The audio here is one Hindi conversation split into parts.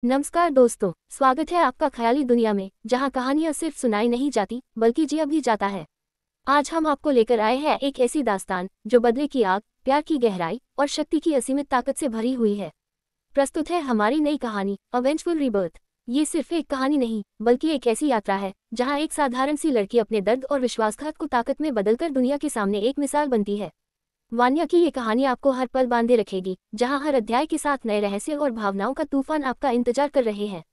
नमस्कार दोस्तों, स्वागत है आपका ख्याली दुनिया में, जहां कहानियां सिर्फ सुनाई नहीं जाती बल्कि जिया भी जाता है। आज हम आपको लेकर आए हैं एक ऐसी दास्तान जो बदले की आग, प्यार की गहराई और शक्ति की असीमित ताकत से भरी हुई है। प्रस्तुत है हमारी नई कहानी अवेंजफुल रीबर्थ। ये सिर्फ एक कहानी नहीं बल्कि एक ऐसी यात्रा है जहां एक साधारण सी लड़की अपने दर्द और विश्वासघात को ताकत में बदलकर दुनिया के सामने एक मिसाल बनती है। वान्या की ये कहानी आपको हर पल बांधे रखेगी, जहां हर अध्याय के साथ नए रहस्य और भावनाओं का तूफान आपका इंतजार कर रहे हैं।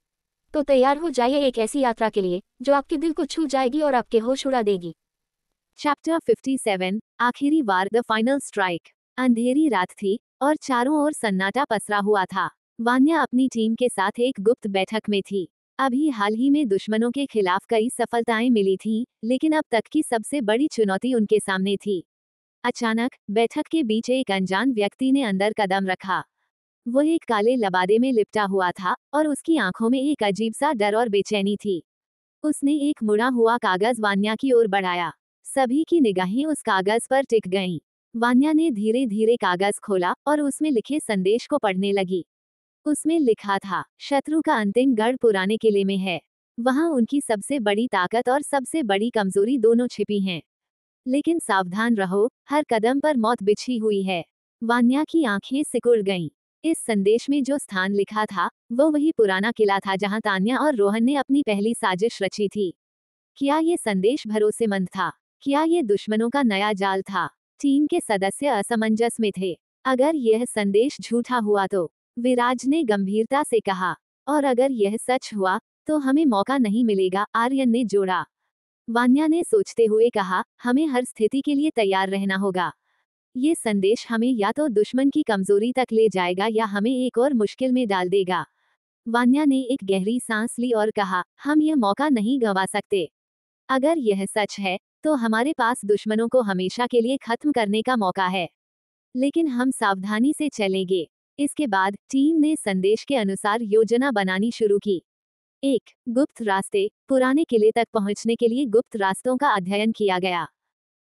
तो तैयार हो जाइए एक ऐसी यात्रा के लिए जो आपके दिल को छू जाएगी और आपके होश उड़ा देगी। चैप्टर 57 आखिरी वार द फाइनल स्ट्राइक। अंधेरी रात थी और चारों ओर सन्नाटा पसरा हुआ था। वान्या अपनी टीम के साथ एक गुप्त बैठक में थी। अभी हाल ही में दुश्मनों के खिलाफ कई सफलताएं मिली थीं, लेकिन अब तक की सबसे बड़ी चुनौती उनके सामने थी। अचानक बैठक के बीच एक अनजान व्यक्ति ने अंदर कदम रखा। वो एक काले लबादे में लिपटा हुआ था और उसकी आंखों में एक अजीब सा डर और बेचैनी थी। उसने एक मुड़ा हुआ कागज वान्या की ओर बढ़ाया। सभी की निगाहें उस कागज पर टिक गईं। वान्या ने धीरे धीरे कागज खोला और उसमें लिखे संदेश को पढ़ने लगी। उसमें लिखा था, शत्रु का अंतिम गढ़ पुराने किले में है। वहां उनकी सबसे बड़ी ताकत और सबसे बड़ी कमजोरी दोनों छिपी हैं। लेकिन सावधान रहो, हर कदम पर मौत बिछी हुई है। वान्या की आंखें सिकुड़ गईं। इस संदेश में जो स्थान लिखा था, वो वही पुराना किला था जहां तान्या और रोहन ने अपनी पहली साजिश रची थी। क्या ये संदेश भरोसेमंद था? क्या ये दुश्मनों का नया जाल था? टीम के सदस्य असमंजस में थे। अगर यह संदेश झूठा हुआ तो? विराज ने गंभीरता से कहा। और अगर यह सच हुआ तो हमें मौका नहीं मिलेगा, आर्यन ने जोड़ा। वान्या ने सोचते हुए कहा, हमें हर स्थिति के लिए तैयार रहना होगा। ये संदेश हमें या तो दुश्मन की कमजोरी तक ले जाएगा या हमें एक और मुश्किल में डाल देगा। वान्या ने एक गहरी सांस ली और कहा, हम यह मौका नहीं गंवा सकते। अगर यह सच है तो हमारे पास दुश्मनों को हमेशा के लिए खत्म करने का मौका है। लेकिन हम सावधानी से चलेंगे। इसके बाद टीम ने संदेश के अनुसार योजना बनानी शुरू की। 1. गुप्त रास्ते। पुराने किले तक पहुंचने के लिए गुप्त रास्तों का अध्ययन किया गया।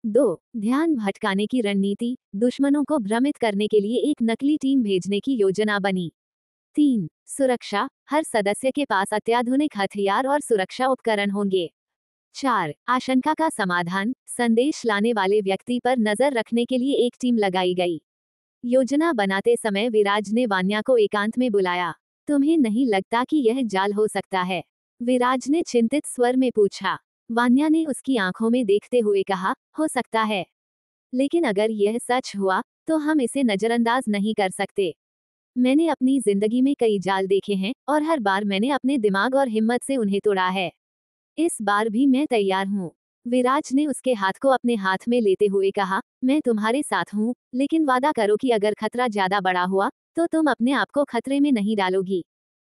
2. ध्यान भटकाने की रणनीति। दुश्मनों को भ्रमित करने के लिए एक नकली टीम भेजने की योजना बनी। 3. सुरक्षा। हर सदस्य के पास अत्याधुनिक हथियार और सुरक्षा उपकरण होंगे। 4. आशंका का समाधान। संदेश लाने वाले व्यक्ति पर नजर रखने के लिए एक टीम लगाई गई। योजना बनाते समय विराज ने वान्या को एकांत में बुलाया। तुम्हें नहीं लगता कि यह जाल हो सकता है? विराज ने चिंतित स्वर में पूछा। वान्या ने उसकी आंखों में देखते हुए कहा, हो सकता है। लेकिन अगर यह सच हुआ तो हम इसे नजरअंदाज नहीं कर सकते। मैंने अपनी जिंदगी में कई जाल देखे हैं और हर बार मैंने अपने दिमाग और हिम्मत से उन्हें तोड़ा है। इस बार भी मैं तैयार हूँ। विराज ने उसके हाथ को अपने हाथ में लेते हुए कहा, मैं तुम्हारे साथ हूँ, लेकिन वादा करो कि अगर खतरा ज्यादा बड़ा हुआ तो तुम अपने आप को खतरे में नहीं डालोगी।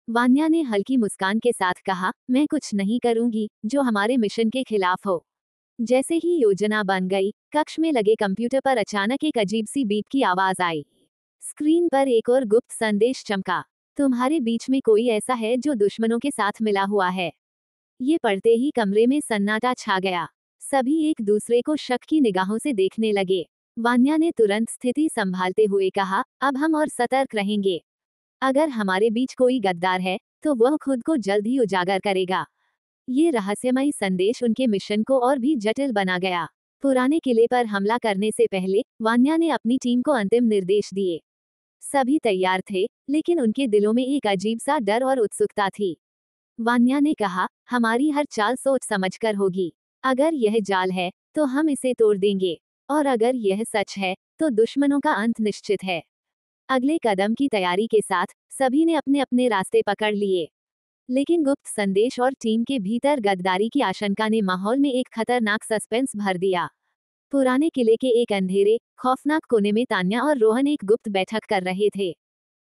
वान्या ने हल्की मुस्कान के साथ कहा, मैं कुछ नहीं करूंगी जो हमारे मिशन के खिलाफ हो। जैसे ही योजना बन गई, कक्ष में लगे कंप्यूटर पर अचानक एक अजीब सी बीप की आवाज आई। स्क्रीन पर एक और गुप्त संदेश चमका। तुम्हारे बीच में कोई ऐसा है जो दुश्मनों के साथ मिला हुआ है। ये पढ़ते ही कमरे में सन्नाटा छा गया। सभी एक दूसरे को शक की निगाहों से देखने लगे। वान्या ने तुरंत स्थिति संभालते हुए कहा, अब हम और सतर्क रहेंगे। अगर हमारे बीच कोई गद्दार है तो वह खुद को जल्द ही उजागर करेगा। ये रहस्यमयी संदेश उनके मिशन को और भी जटिल बना गया। पुराने किले पर हमला करने से पहले वान्या ने अपनी टीम को अंतिम निर्देश दिए। सभी तैयार थे, लेकिन उनके दिलों में एक अजीब सा डर और उत्सुकता थी। वान्या ने कहा, हमारी हर चाल सोच समझकर होगी। अगर यह जाल है तो हम इसे तोड़ देंगे, और अगर यह सच है तो दुश्मनों का अंत निश्चित है। अगले कदम की तैयारी के साथ सभी ने अपने अपने रास्ते पकड़ लिए। लेकिन गुप्त संदेश और टीम के भीतर गद्दारी की आशंका ने माहौल में एक खतरनाक सस्पेंस भर दिया। पुराने किले के एक अंधेरे, खौफनाक कोने में तान्या और रोहन एक गुप्त बैठक कर रहे थे।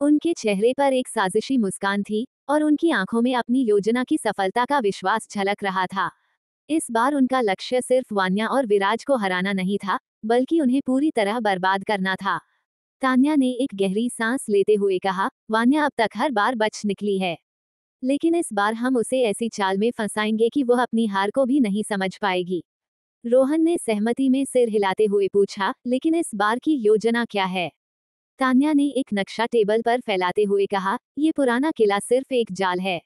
उनके चेहरे पर एक साजिशी मुस्कान थी और उनकी आंखों में अपनी योजना की सफलता का विश्वास झलक रहा था। इस बार उनका लक्ष्य सिर्फ वान्या और विराज को हराना नहीं था, बल्कि उन्हें पूरी तरह बर्बाद करना था। तान्या ने एक गहरी सांस लेते हुए कहा, वान्या अब तक हर बार बच निकली है, लेकिन इस बार हम उसे ऐसी चाल में फंसाएंगे कि वह अपनी हार को भी नहीं समझ पाएगी। रोहन ने सहमति में सिर हिलाते हुए पूछा, लेकिन इस बार की योजना क्या है? तान्या ने एक नक्शा टेबल पर फैलाते हुए कहा, ये पुराना किला सिर्फ एक जाल है।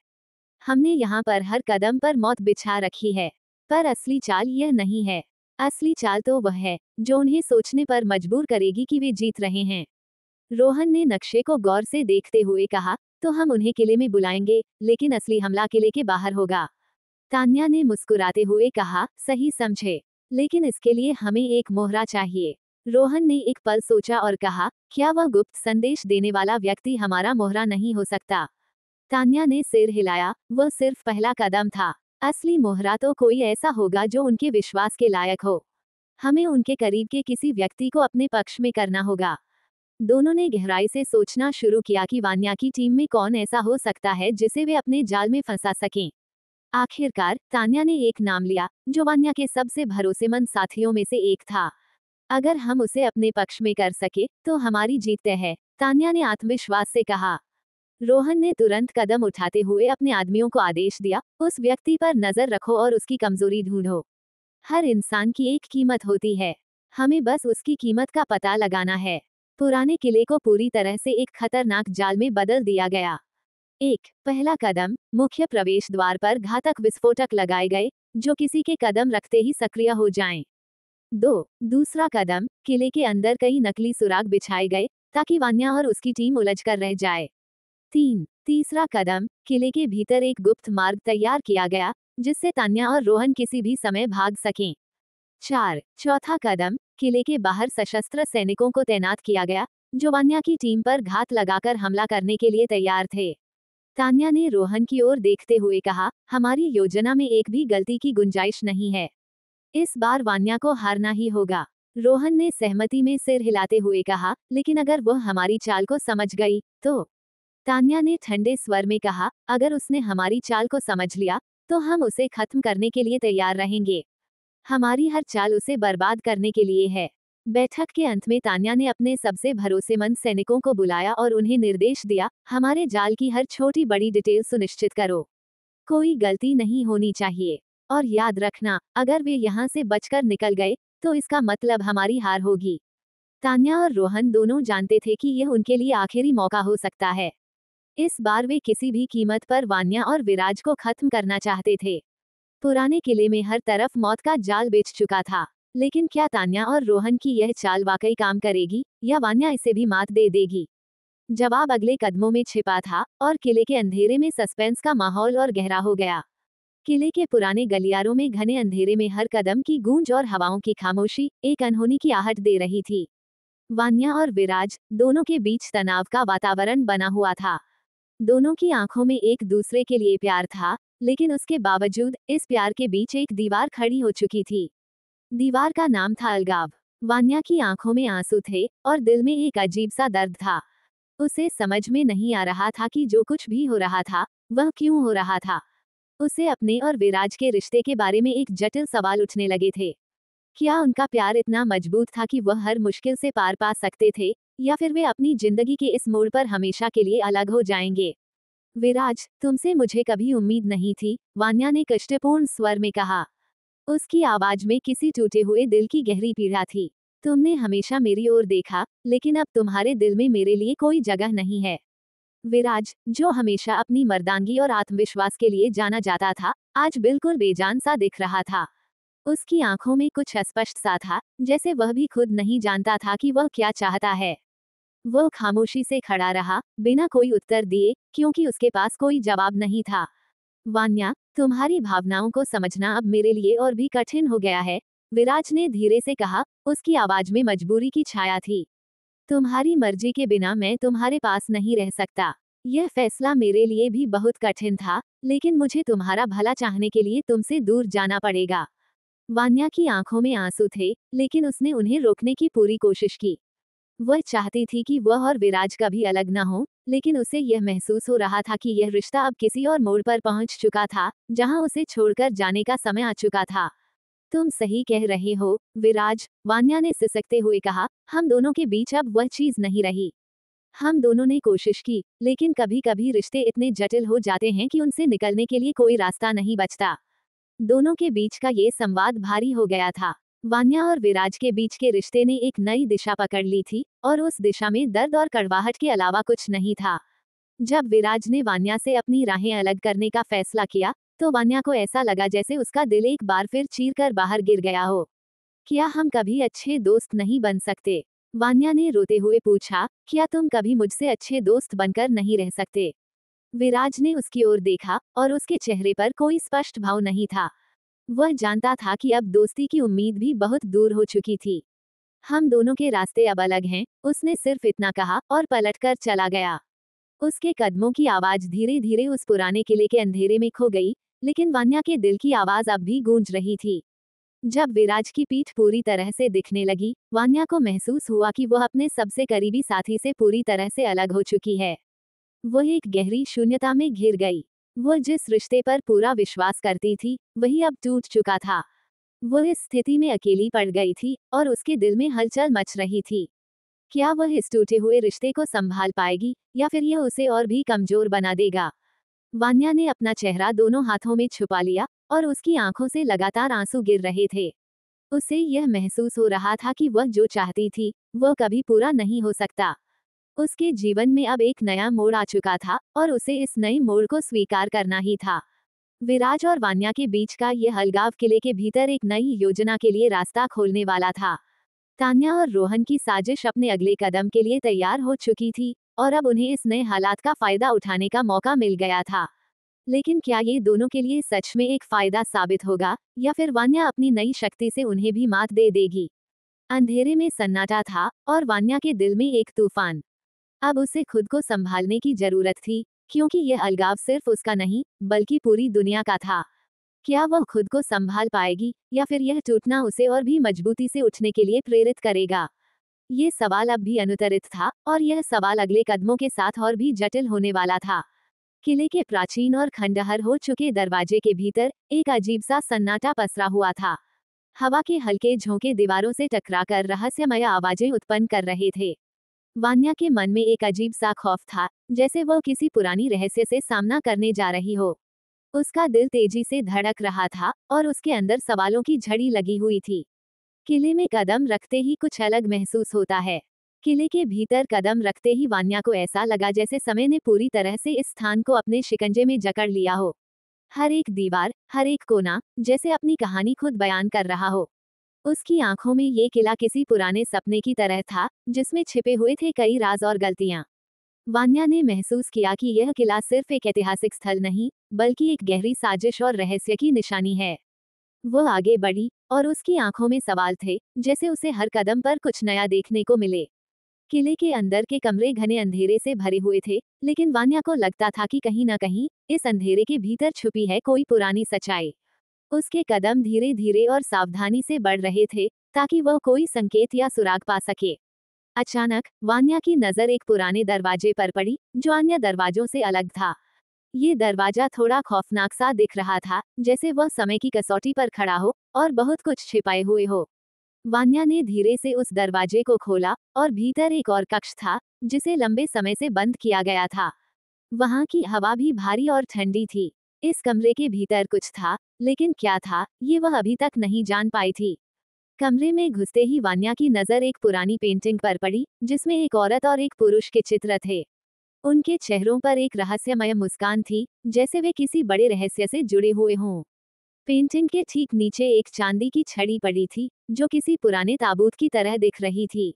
हमने यहाँ पर हर कदम पर मौत बिछा रखी है, पर असली चाल यह नहीं है। असली चाल तो वह है जो उन्हें सोचने पर मजबूर करेगी कि वे जीत रहे हैं। रोहन ने नक्शे को गौर से देखते हुए कहा, तो हम उन्हें किले में बुलाएंगे, लेकिन असली हमला किले के बाहर होगा। तान्या ने मुस्कुराते हुए कहा, सही समझे, लेकिन इसके लिए हमें एक मोहरा चाहिए। रोहन ने एक पल सोचा और कहा, क्या वह गुप्त संदेश देने वाला व्यक्ति हमारा मोहरा नहीं हो सकता? तान्या ने सिर हिलाया, वह सिर्फ पहला कदम था। असली मोहरा तो कोई ऐसा होगा जो उनके विश्वास के लायक हो। हमें उनके करीब के किसी व्यक्ति को अपने पक्ष में करना होगा। दोनों ने गहराई से सोचना शुरू किया कि वान्या की टीम में कौन ऐसा हो सकता है जिसे वे अपने जाल में फंसा सकें। आखिरकार तान्या ने एक नाम लिया जो वान्या के सबसे भरोसेमंद साथियों में से एक था। अगर हम उसे अपने पक्ष में कर सके तो हमारी जीत तय है, तान्या ने आत्मविश्वास से कहा। रोहन ने तुरंत कदम उठाते हुए अपने आदमियों को आदेश दिया, उस व्यक्ति पर नजर रखो और उसकी कमजोरी ढूंढो। हर इंसान की एक कीमत होती है, हमें बस उसकी कीमत का पता लगाना है। पुराने किले को पूरी तरह से एक खतरनाक जाल में बदल दिया गया। पहला कदम, मुख्य प्रवेश द्वार पर घातक विस्फोटक लगाए गए जो किसी के कदम रखते ही सक्रिय हो जाएं। 2. दूसरा कदम, किले के अंदर कई नकली सुराग बिछाए गए ताकि वान्या और उसकी टीम उलझकर रह जाए। 3. तीसरा कदम, किले के भीतर एक गुप्त मार्ग तैयार किया गया जिससे तान्या और रोहन किसी भी समय भाग सकें। 4. चौथा कदम, किले के बाहर सशस्त्र सैनिकों को तैनात किया गया जो वान्या की टीम पर घात लगाकर हमला करने के लिए तैयार थे। तान्या ने रोहन की ओर देखते हुए कहा, हमारी योजना में एक भी गलती की गुंजाइश नहीं है। इस बार वान्या को हारना ही होगा। रोहन ने सहमति में सिर हिलाते हुए कहा, लेकिन अगर वह हमारी चाल को समझ गई तो? तान्या ने ठंडे स्वर में कहा, अगर उसने हमारी चाल को समझ लिया तो हम उसे खत्म करने के लिए तैयार रहेंगे। हमारी हर चाल उसे बर्बाद करने के लिए है। बैठक के अंत में तान्या ने अपने सबसे भरोसेमंद सैनिकों को बुलाया और उन्हें निर्देश दिया, हमारे जाल की हर छोटी बड़ी डिटेल सुनिश्चित करो। कोई गलती नहीं होनी चाहिए। और याद रखना, अगर वे यहाँ से बचकर निकल गए तो इसका मतलब हमारी हार होगी। तान्या और रोहन दोनों जानते थे कि यह उनके लिए आखिरी मौका हो सकता है। इस बार वे किसी भी कीमत पर वान्या और विराज को खत्म करना चाहते थे। पुराने किले में हर तरफ मौत का जाल बिछ चुका था, लेकिन क्या तान्या और रोहन की यह चाल वाकई काम करेगी या वान्या इसे भी मात दे देगी? जवाब अगले कदमों में छिपा था और किले के अंधेरे में सस्पेंस का माहौल और गहरा हो गया। किले के पुराने गलियारों में घने अंधेरे में हर कदम की गूंज और हवाओं की खामोशी एक अनहोनी की आहट दे रही थी। वान्या और विराज दोनों के बीच तनाव का वातावरण बना हुआ था। दोनों की आंखों में एक दूसरे के लिए प्यार था, लेकिन उसके बावजूद इस प्यार के बीच एक दीवार खड़ी हो चुकी थी। दीवार का नाम था अलगाव। वान्या की आंखों में आंसू थे और दिल में एक अजीब सा दर्द था। उसे समझ में नहीं आ रहा था कि जो कुछ भी हो रहा था वह क्यों हो रहा था। उसे अपने और विराज के रिश्ते के बारे में एक जटिल सवाल उठने लगे थे। क्या उनका प्यार इतना मजबूत था कि वह हर मुश्किल से पार पा सकते थे, या फिर वे अपनी जिंदगी के इस मोड़ पर हमेशा के लिए अलग हो जाएंगे? विराज, तुमसे मुझे कभी उम्मीद नहीं थी, वान्या ने कष्टपूर्ण स्वर में कहा। उसकी आवाज में किसी टूटे हुए दिल की गहरी पीड़ा थी। तुमने हमेशा मेरी ओर देखा, लेकिन अब तुम्हारे दिल में मेरे लिए कोई जगह नहीं है। विराज, जो हमेशा अपनी मर्दानगी और आत्मविश्वास के लिए जाना जाता था, आज बिल्कुल बेजान सा दिख रहा था। उसकी आंखों में कुछ अस्पष्ट सा था, जैसे वह भी खुद नहीं जानता था कि वह क्या चाहता है। वह खामोशी से खड़ा रहा, बिना कोई उत्तर दिए, क्योंकि उसके पास कोई जवाब नहीं था। वान्या, तुम्हारी भावनाओं को समझना अब मेरे लिए और भी कठिन हो गया है, विराज ने धीरे से कहा, उसकी आवाज में मजबूरी की छाया थी। तुम्हारी मर्जी के बिना मैं तुम्हारे पास नहीं रह सकता। यह फैसला मेरे लिए भी बहुत कठिन था, लेकिन मुझे तुम्हारा भला चाहने के लिए तुमसे दूर जाना पड़ेगा। वान्या की आंखों में आंसू थे, लेकिन उसने उन्हें रोकने की पूरी कोशिश की। वह चाहती थी कि वह और विराज कभी अलग न हो, लेकिन उसे यह महसूस हो रहा था कि यह रिश्ता अब किसी और मोड़ पर पहुंच चुका था, जहां उसे छोड़कर जाने का समय आ चुका था। तुम सही कह रहे हो, विराज, वान्या ने सिसकते हुए कहा, हम दोनों के बीच अब वह चीज नहीं रही। हम दोनों ने कोशिश की, लेकिन कभी कभी रिश्ते इतने जटिल हो जाते हैं कि उनसे निकलने के लिए कोई रास्ता नहीं बचता। दोनों के बीच का ये संवाद भारी हो गया था। वान्या और विराज के बीच के रिश्ते ने एक नई दिशा पकड़ ली थी और उस दिशा में दर्द और कड़वाहट के अलावा कुछ नहीं था। जब विराज ने वान्या से अपनी राहें अलग करने का फैसला किया तो वान्या को ऐसा लगा जैसे उसका दिल एक बार फिर चीर कर बाहर गिर गया हो। क्या हम कभी अच्छे दोस्त नहीं बन सकते? वान्या ने रोते हुए पूछा, क्या तुम कभी मुझसे अच्छे दोस्त बनकर नहीं रह सकते? विराज ने उसकी ओर देखा और उसके चेहरे पर कोई स्पष्ट भाव नहीं था। वह जानता था कि अब दोस्ती की उम्मीद भी बहुत दूर हो चुकी थी। हम दोनों के रास्ते अब अलग हैं, उसने सिर्फ इतना कहा और पलटकर चला गया। उसके कदमों की आवाज धीरे धीरे उस पुराने किले के अंधेरे में खो गई, लेकिन वान्या के दिल की आवाज अब भी गूंज रही थी। जब विराज की पीठ पूरी तरह से दिखने लगी, वान्या को महसूस हुआ कि वह अपने सबसे करीबी साथी से पूरी तरह से अलग हो चुकी है। वह एक गहरी शून्यता में घिर गई। वह जिस रिश्ते पर पूरा विश्वास करती थी, वही अब टूट चुका था। वह इस स्थिति में अकेली पड़ गई थी और उसके दिल में हलचल मच रही थी। क्या वह इस टूटे हुए रिश्ते को संभाल पाएगी या फिर यह उसे और भी कमजोर बना देगा? वान्या ने अपना चेहरा दोनों हाथों में छुपा लिया और उसकी आंखों से लगातार आंसू गिर रहे थे। उसे यह महसूस हो रहा था कि वह जो चाहती थी, वह कभी पूरा नहीं हो सकता। उसके जीवन में अब एक नया मोड़ आ चुका था और उसे इस नए मोड़ को स्वीकार करना ही था। विराज और वान्या के बीच का यह अलगाव किले के भीतर एक नई योजना के लिए रास्ता खोलने वाला था। तान्या और रोहन की साजिश अपने अगले कदम के लिए तैयार हो चुकी थी और अब उन्हें इस नए हालात का फायदा उठाने का मौका मिल गया था। लेकिन क्या ये दोनों के लिए सच में एक फायदा साबित होगा या फिर वान्या अपनी नई शक्ति से उन्हें भी मात दे देगी? अंधेरे में सन्नाटा था और वान्या के दिल में एक तूफान। अब उसे खुद को संभालने की जरूरत थी, क्योंकि यह अलगाव सिर्फ उसका नहीं, बल्कि पूरी दुनिया का था। क्या वह खुद को संभाल पाएगी या फिर यह टूटना उसे और भी मजबूती से उठने के लिए प्रेरित करेगा? ये सवाल अब भी अनुत्तरित था और यह सवाल अगले कदमों के साथ और भी जटिल होने वाला था। किले के प्राचीन और खंडहर हो चुके दरवाजे के भीतर एक अजीब सा सन्नाटा पसरा हुआ था। हवा के हल्के झोंके दीवारों से टकराकर रहस्यमय आवाजें उत्पन्न कर रहे थे। वान्या के मन में एक अजीब सा खौफ था, जैसे वह किसी पुरानी रहस्य से सामना करने जा रही हो। उसका दिल तेजी से धड़क रहा था और उसके अंदर सवालों की झड़ी लगी हुई थी। किले में कदम रखते ही कुछ अलग महसूस होता है। किले के भीतर कदम रखते ही वान्या को ऐसा लगा जैसे समय ने पूरी तरह से इस स्थान को अपने शिकंजे में जकड़ लिया हो। हर एक दीवार, हर एक कोना, जैसे अपनी कहानी खुद बयान कर रहा हो। उसकी आंखों में ये किला किसी पुराने सपने की तरह था, जिसमें छिपे हुए थे कई राज और गलतियां। वान्या ने महसूस किया कि यह किला सिर्फ एक ऐतिहासिक स्थल नहीं, बल्कि एक गहरी साजिश और रहस्य की निशानी है। वह आगे बढ़ी और उसकी आंखों में सवाल थे, जैसे उसे हर कदम पर कुछ नया देखने को मिले। किले के अंदर के कमरे घने अंधेरे से भरे हुए थे, लेकिन वान्या को लगता था कि कहीं न कहीं इस अंधेरे के भीतर छुपी है कोई पुरानी सच्चाई। उसके कदम धीरे धीरे और सावधानी से बढ़ रहे थे, ताकि वह कोई संकेत या सुराग पा सके। अचानक वान्या की नजर एक पुराने दरवाजे पर पड़ी, जो अन्य दरवाजों से अलग था। ये दरवाजा थोड़ा खौफनाक सा दिख रहा था, जैसे वह समय की कसौटी पर खड़ा हो और बहुत कुछ छिपाए हुए हो। वान्या ने धीरे से उस दरवाजे को खोला और भीतर एक और कक्ष था, जिसे लंबे समय से बंद किया गया था। वहां की हवा भी भारी और ठंडी थी। इस कमरे के भीतर कुछ था, लेकिन क्या था, ये वह अभी तक नहीं जान पाई थी। कमरे में घुसते ही वान्या की नजर एक पुरानी पेंटिंग पर पड़ी, जिसमें एक औरत और एक पुरुष के चित्र थे। उनके चेहरों पर एक रहस्यमय मुस्कान थी, जैसे वे किसी बड़े रहस्य से जुड़े हुए हों। पेंटिंग के ठीक नीचे एक चांदी की छड़ी पड़ी थी, जो किसी पुराने ताबूत की तरह दिख रही थी।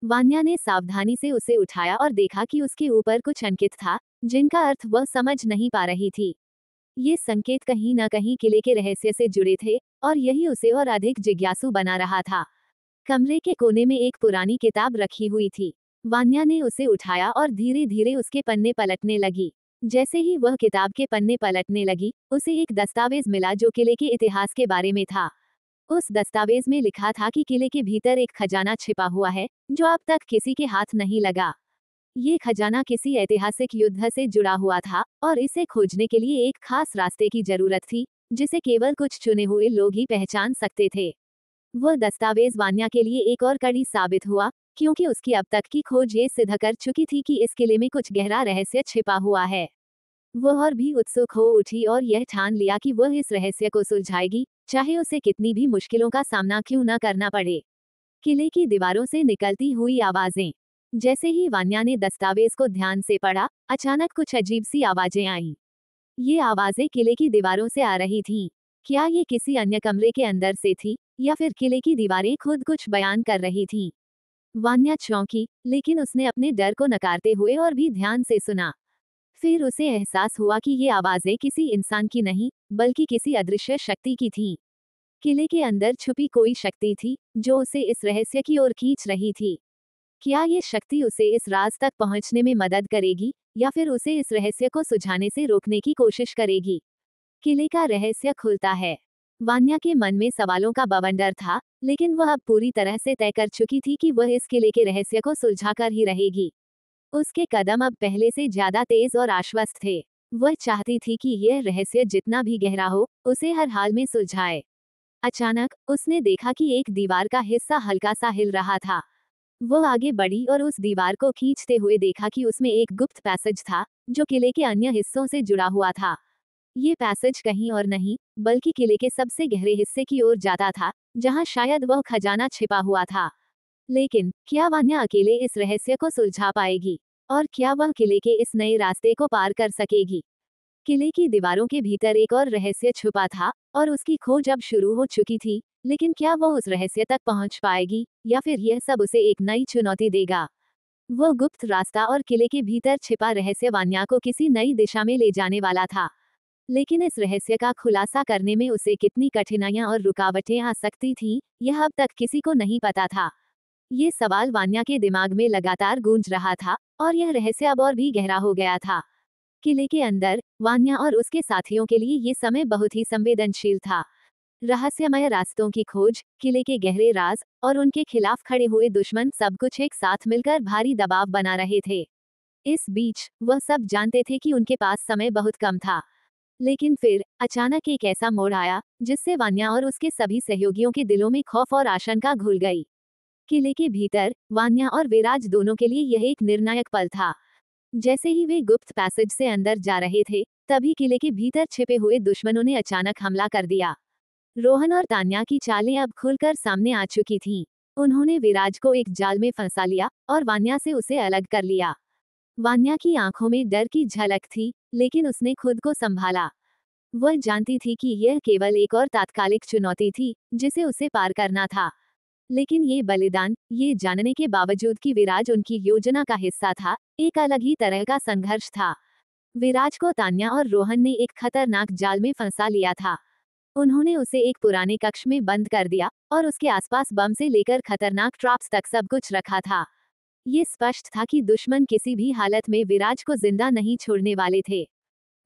वान्या ने सावधानी से उसे उठाया और देखा कि उसके ऊपर कुछ अंकित था, जिनका अर्थ वह समझ नहीं पा रही थी। ये संकेत कहीं न कहीं किले के रहस्य से जुड़े थे और यही उसे और अधिक जिज्ञासु बना रहा था। कमरे के कोने में एक पुरानी किताब रखी हुई थी। वान्या ने उसे उठाया और धीरे धीरे उसके पन्ने पलटने लगी। जैसे ही वह किताब के पन्ने पलटने लगी, उसे एक दस्तावेज मिला जो किले के इतिहास के बारे में था। उस दस्तावेज में लिखा था कि किले के भीतर एक खजाना छिपा हुआ है, जो अब तक किसी के हाथ नहीं लगा। ये खजाना किसी ऐतिहासिक युद्ध से जुड़ा हुआ था और इसे खोजने के लिए एक खास रास्ते की जरूरत थी, जिसे केवल कुछ चुने हुए लोग ही पहचान सकते थे। वह दस्तावेज वान्या के लिए एक और कड़ी साबित हुआ, क्योंकि उसकी अब तक की खोज ये सिद्ध कर चुकी थी कि इस किले में कुछ गहरा रहस्य छिपा हुआ है। वह और भी उत्सुक हो उठी और यह ठान लिया कि वह इस रहस्य को सुलझाएगी, चाहे उसे कितनी भी मुश्किलों का सामना क्यों न करना पड़े। किले की दीवारों से निकलती हुई आवाजें। जैसे ही वान्या ने दस्तावेज को ध्यान से पढ़ा, अचानक कुछ अजीब सी आवाजें आईं। ये आवाजें किले की दीवारों से आ रही थीं। क्या ये किसी अन्य कमरे के अंदर से थी, या फिर किले की दीवारें खुद कुछ बयान कर रही थीं? वान्या चौंकी, लेकिन उसने अपने डर को नकारते हुए और भी ध्यान से सुना। फिर उसे एहसास हुआ कि ये आवाजें किसी इंसान की नहीं, बल्कि किसी अदृश्य शक्ति की थीं। किले के अंदर छुपी कोई शक्ति थी, जो उसे इस रहस्य की ओर खींच रही थी। क्या ये शक्ति उसे इस राज तक पहुंचने में मदद करेगी, या फिर उसे इस रहस्य को सुझाने से रोकने की कोशिश करेगी? किले का रहस्य खुलता है। वान्या के मन में सवालों का बवंडर था, लेकिन वह अब पूरी तरह से तय कर चुकी थी कि वह इस किले के रहस्य को सुलझाकर ही रहेगी। उसके कदम अब पहले से ज्यादा तेज और आश्वस्त थे। वह चाहती थी कि यह रहस्य जितना भी गहरा हो, उसे हर हाल में सुलझाए। अचानक उसने देखा कि एक दीवार का हिस्सा हल्का सा हिल रहा था। वह आगे बढ़ी और उस दीवार को खींचते हुए देखा कि उसमें एक गुप्त पैसेज था, जो किले के अन्य हिस्सों से जुड़ा हुआ था। ये पैसेज कहीं और नहीं, बल्कि किले के सबसे गहरे हिस्से की ओर जाता था, जहां शायद वह खजाना छिपा हुआ था। लेकिन क्या वान्या अकेले इस रहस्य को सुलझा पाएगी? और क्या वह किले के इस नए रास्ते को पार कर सकेगी? किले की दीवारों के भीतर एक और रहस्य छुपा था, और उसकी खोज अब शुरू हो चुकी थी। लेकिन क्या वह उस रहस्य तक पहुंच पाएगी, या फिर यह सब उसे एक नई चुनौती देगा? वो गुप्त रास्ता और किले के भीतर छिपा रहस्य वान्या को किसी नई दिशा में ले जाने वाला था। लेकिन इस रहस्य का खुलासा करने में उसे कितनी कठिनाइयां और रुकावटें आ सकती थीं, यह अब तक किसी को नहीं पता था। ये सवाल वान्या के दिमाग में लगातार गूंज रहा था, और यह रहस्य अब और भी गहरा हो गया था। किले के अंदर वान्या और उसके साथियों के लिए ये समय बहुत ही संवेदनशील था। रहस्यमय रास्तों की खोज, किले के गहरे राज, और उनके खिलाफ खड़े हुए दुश्मन सब कुछ एक साथ मिलकर भारी दबाव बना रहे थे। इस बीच वह सब जानते थे कि उनके पास समय बहुत कम था। लेकिन फिर अचानक एक ऐसा मोड़ आया, जिससे वान्या और उसके सभी सहयोगियों के दिलों में खौफ और आशंका घुल गई। किले के भीतर वान्या और विराज दोनों के लिए यह एक निर्णायक पल था। जैसे ही वे गुप्त पैसेज से अंदर जा रहे थे, तभी किले के भीतर छिपे हुए दुश्मनों ने अचानक हमला कर दिया। रोहन और तान्या की चालें अब खुलकर सामने आ चुकी थीं। उन्होंने विराज को एक जाल में फंसा लिया और वान्या से उसे अलग कर लिया। वान्या की आंखों में डर की झलक थी, लेकिन उसने खुद को संभाला। वह जानती थी कि यह केवल एक और तात्कालिक चुनौती थी, जिसे उसे पार करना था। लेकिन ये बलिदान, ये जानने के बावजूद कि विराज उनकी योजना का हिस्सा था, एक अलग ही तरह का संघर्ष था। विराज को तान्या और रोहन ने एक खतरनाक जाल में फंसा लिया था। उन्होंने उसे एक पुराने कक्ष में बंद कर दिया, और उसके आसपास बम से लेकर खतरनाक ट्रैप्स तक सब कुछ रखा था। ये स्पष्ट था कि दुश्मन किसी भी हालत में विराज को जिंदा नहीं छोड़ने वाले थे।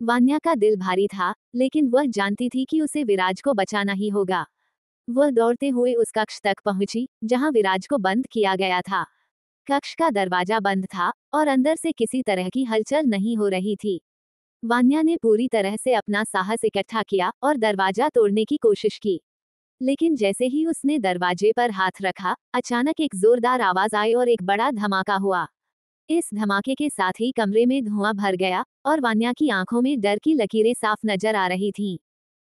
वान्या का दिल भारी था, लेकिन वह जानती थी कि उसे विराज को बचाना ही होगा। वह दौड़ते हुए उस कक्ष तक पहुंची, जहां विराज को बंद किया गया था। कक्ष का दरवाजा बंद था, और अंदर से किसी तरह की हलचल नहीं हो रही थी। वान्या ने पूरी तरह से अपना साहस इकट्ठा किया और दरवाजा तोड़ने की कोशिश की। लेकिन जैसे ही उसने दरवाजे पर हाथ रखा, अचानक एक जोरदार आवाज आई और एक बड़ा धमाका हुआ। इस धमाके के साथ ही कमरे में धुआं भर गया, और वान्या की आंखों में डर की लकीरें साफ नजर आ रही थीं।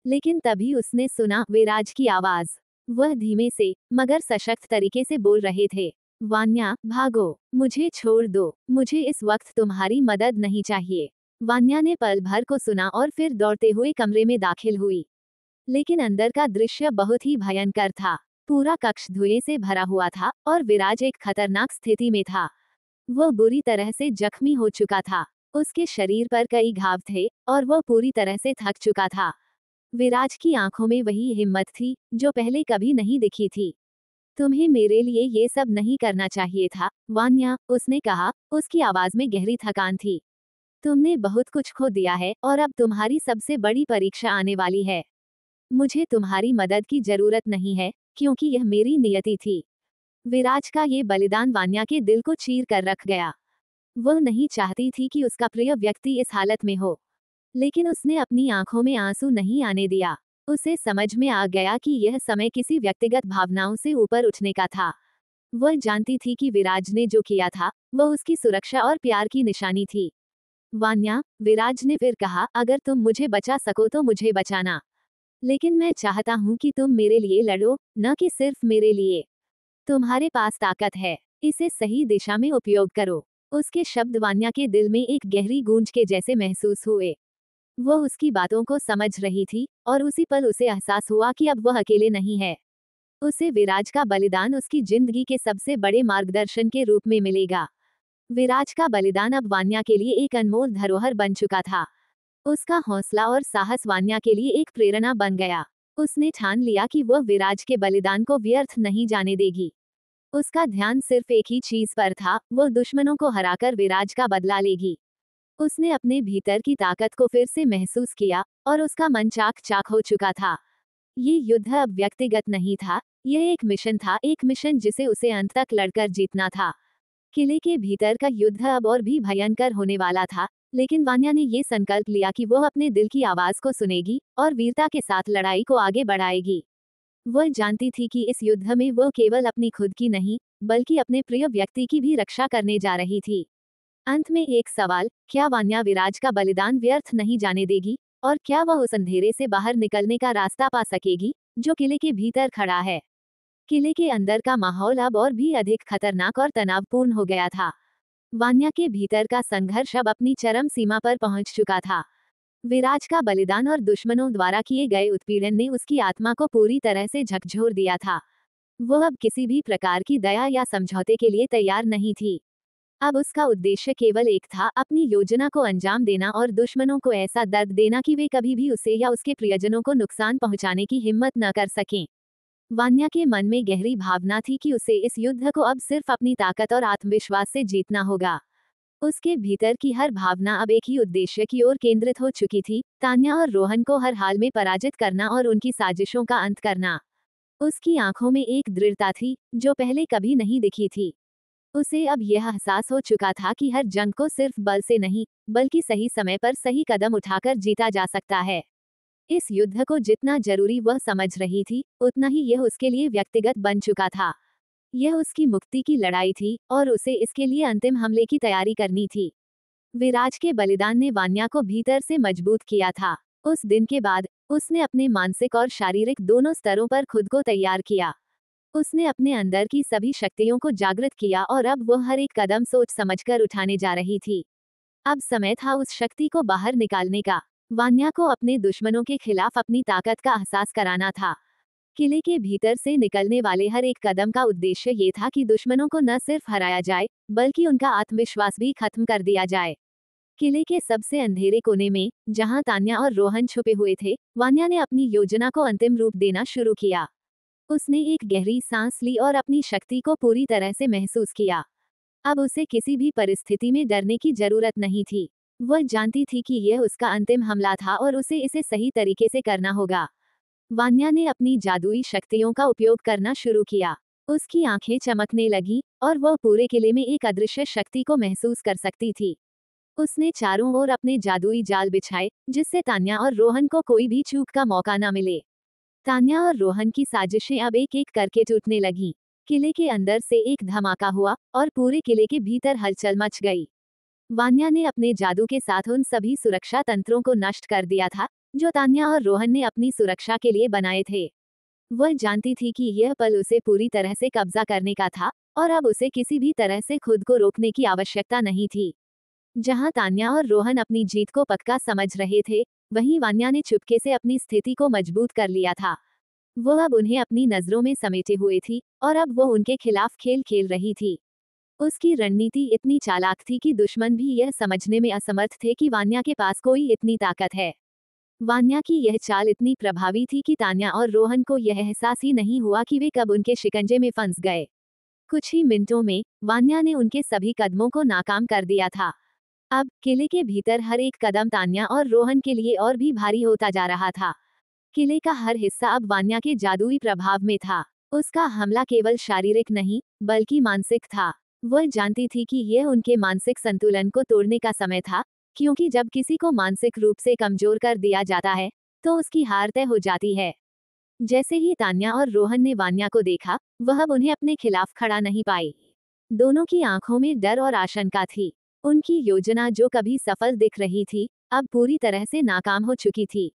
लेकिन तभी उसने सुना विराज की आवाज। वह धीमे से मगर सशक्त तरीके से बोल रहे थे, वान्या, भागो, मुझे छोड़ दो, मुझे इस वक्त तुम्हारी मदद नहीं चाहिए। वान्या ने पल भर को सुना और फिर दौड़ते हुए कमरे में दाखिल हुई। लेकिन अंदर का दृश्य बहुत ही भयंकर था। पूरा कक्ष धुएं से भरा हुआ था, और विराज एक खतरनाक स्थिति में था। वह बुरी तरह से जख्मी हो चुका था। उसके शरीर पर कई घाव थे, और वह पूरी तरह से थक चुका था। विराज की आंखों में वही हिम्मत थी, जो पहले कभी नहीं दिखी थी। तुम्हें मेरे लिए ये सब नहीं करना चाहिए था, वान्या, उसने कहा, उसकी आवाज में गहरी थकान थी। तुमने बहुत कुछ खो दिया है, और अब तुम्हारी सबसे बड़ी परीक्षा आने वाली है। मुझे तुम्हारी मदद की जरूरत नहीं है, क्योंकि यह मेरी नियति थी। विराज का ये बलिदान वान्या के दिल को चीर कर रख गया। वह नहीं चाहती थी कि उसका प्रिय व्यक्ति इस हालत में हो, लेकिन उसने अपनी आंखों में आंसू नहीं आने दिया। उसे समझ में आ गया कि यह समय किसी व्यक्तिगत भावनाओं से ऊपर उठने का था। वह जानती थी कि विराज ने जो किया था, वह उसकी सुरक्षा और प्यार की निशानी थी। वान्या, विराज ने फिर कहा, अगर तुम मुझे बचा सको तो मुझे बचाना। लेकिन मैं चाहता हूँ कि तुम मेरे लिए लड़ो, न कि सिर्फ मेरे लिए। तुम्हारे पास ताकत है, इसे सही दिशा में उपयोग करो। उसके शब्द वान्या के दिल में एक गहरी गूंज के जैसे महसूस हुए। वो उसकी बातों को समझ रही थी, और उसी पल उसे एहसास हुआ कि अब वह अकेले नहीं है। उसे विराज का बलिदान उसकी जिंदगी के सबसे बड़े मार्गदर्शन के रूप में मिलेगा। विराज का बलिदान अब वान्या के लिए एक अनमोल धरोहर बन चुका था। उसका हौसला और साहस वान्या के लिए एक प्रेरणा बन गया। उसने ठान लिया कि वह विराज के बलिदान को व्यर्थ नहीं जाने देगी। उसका ध्यान सिर्फ एक ही चीज पर था, वो दुश्मनों को हराकर विराज का बदला लेगी। उसने अपने भीतर की ताकत को फिर से महसूस किया, और उसका मन चाक चाक हो चुका था। ये युद्ध अब व्यक्तिगत नहीं था, यह एक मिशन था, एक मिशन जिसे उसे अंत तक लड़कर जीतना था। किले के भीतर का युद्ध अब और भी भयंकर होने वाला था, लेकिन वान्या ने ये संकल्प लिया कि वह अपने दिल की आवाज को सुनेगी और वीरता के साथ लड़ाई को आगे बढ़ाएगी। वह जानती थी कि इस युद्ध में वह केवल अपनी खुद की नहीं, बल्कि अपने प्रिय व्यक्ति की भी रक्षा करने जा रही थी। अंत में एक सवाल, क्या वान्या विराज का बलिदान व्यर्थ नहीं जाने देगी, और क्या वह उस अंधेरे से बाहर निकलने का रास्ता पा सकेगी जो किले के भीतर खड़ा है। किले के अंदर का माहौल अब और भी अधिक खतरनाक और तनावपूर्ण हो गया था। वान्या के भीतर का संघर्ष अब अपनी चरम सीमा पर पहुंच चुका था। विराज का बलिदान और दुश्मनों द्वारा किए गए उत्पीड़न ने उसकी आत्मा को पूरी तरह से झकझोर दिया था। वह अब किसी भी प्रकार की दया या समझौते के लिए तैयार नहीं थी। अब उसका उद्देश्य केवल एक था, अपनी योजना को अंजाम देना और दुश्मनों को ऐसा दर्द देना कि वे कभी भी उसे या उसके प्रियजनों को नुकसान पहुंचाने की हिम्मत न कर सकें। वान्या के मन में गहरी भावना थी कि उसे इस युद्ध को अब सिर्फ अपनी ताकत और आत्मविश्वास से जीतना होगा। उसके भीतर की हर भावना अब एक ही उद्देश्य की ओर केंद्रित हो चुकी थी, तान्या और रोहन को हर हाल में पराजित करना और उनकी साजिशों का अंत करना। उसकी आंखों में एक दृढ़ता थी जो पहले कभी नहीं दिखी थी। उसे अब यह एहसास हो चुका था कि हर जंग को सिर्फ बल से नहीं, बल्कि सही समय पर सही कदम उठाकर जीता जा सकता है। इस युद्ध को जितना जरूरी वह समझ रही थी, उतना ही यह उसके लिए व्यक्तिगत बन चुका था। यह उसकी मुक्ति की लड़ाई थी, और उसे इसके लिए अंतिम हमले की तैयारी करनी थी। विराज के बलिदान ने वान्या को भीतर से मजबूत किया था। उस दिन के बाद उसने अपने मानसिक और शारीरिक दोनों स्तरों पर खुद को तैयार किया। उसने अपने अंदर की सभी शक्तियों को जागृत किया, और अब वह हर एक कदम सोच समझकर उठाने जा रही थी। अब समय था उस शक्ति को बाहर निकालने का। वान्या को अपने दुश्मनों के खिलाफ अपनी ताकत का एहसास कराना था। किले के भीतर से निकलने वाले हर एक कदम का उद्देश्य ये था कि दुश्मनों को न सिर्फ हराया जाए, बल्कि उनका आत्मविश्वास भी खत्म कर दिया जाए। किले के सबसे अंधेरे कोने में, जहां तान्या और रोहन छुपे हुए थे, वान्या ने अपनी योजना को अंतिम रूप देना शुरू किया। उसने एक गहरी सांस ली और अपनी शक्ति को पूरी तरह से महसूस किया। अब उसे किसी भी परिस्थिति में डरने की जरूरत नहीं थी। वह जानती थी कि यह उसका अंतिम हमला था और उसे इसे सही तरीके से करना होगा। वान्या ने अपनी जादुई शक्तियों का उपयोग करना शुरू किया। उसकी आंखें चमकने लगी, और वह पूरे किले में एक अदृश्य शक्ति को महसूस कर सकती थी। उसने चारों ओर अपने जादुई जाल बिछाए, जिससे तान्या और रोहन को कोई भी चूक का मौका न मिले। तान्या और रोहन की साजिशें अब एक एक करके टूटने लगीं। किले के अंदर से एक धमाका हुआ, और पूरे किले के भीतर हलचल मच गई। वान्या ने अपने जादू के साथ उन सभी सुरक्षा तंत्रों को नष्ट कर दिया था, जो तान्या और रोहन ने अपनी सुरक्षा के लिए बनाए थे। वह जानती थी कि यह पल उसे पूरी तरह से कब्जा करने का था, और अब उसे किसी भी तरह से खुद को रोकने की आवश्यकता नहीं थी। जहां तान्या और रोहन अपनी जीत को पक्का समझ रहे थे, वहीं वान्या ने चुपके से अपनी स्थिति को मजबूत कर लिया था। वह अब उन्हें अपनी नजरों में समेटे हुए थी, और अब वह उनके खिलाफ खेल खेल रही थी। उसकी रणनीति इतनी चालाक थी कि दुश्मन भी यह समझने में असमर्थ थे कि वान्या के पास कोई इतनी ताकत है। वान्या की यह चाल इतनी प्रभावी थी कि तान्या और रोहन को यह एहसास ही नहीं हुआ कि वे कब उनके शिकंजे में फंस गए। कुछ ही मिनटों में वान्या ने उनके सभी कदमों को नाकाम कर दिया था। अब किले के भीतर हर एक कदम तान्या और रोहन के लिए और भी भारी होता जा रहा था। किले का हर हिस्सा अब वान्या के जादुई प्रभाव में था। उसका हमला केवल शारीरिक नहीं, बल्कि मानसिक था। वह जानती थी कि यह उनके मानसिक संतुलन को तोड़ने का समय था, क्योंकि जब किसी को मानसिक रूप से कमजोर कर दिया जाता है, तो उसकी हार तय हो जाती है। जैसे ही तान्या और रोहन ने वान्या को देखा, वह अब उन्हें अपने खिलाफ खड़ा नहीं पाई। दोनों की आंखों में डर और आशंका थी। उनकी योजना जो कभी सफल दिख रही थी, अब पूरी तरह से नाकाम हो चुकी थी।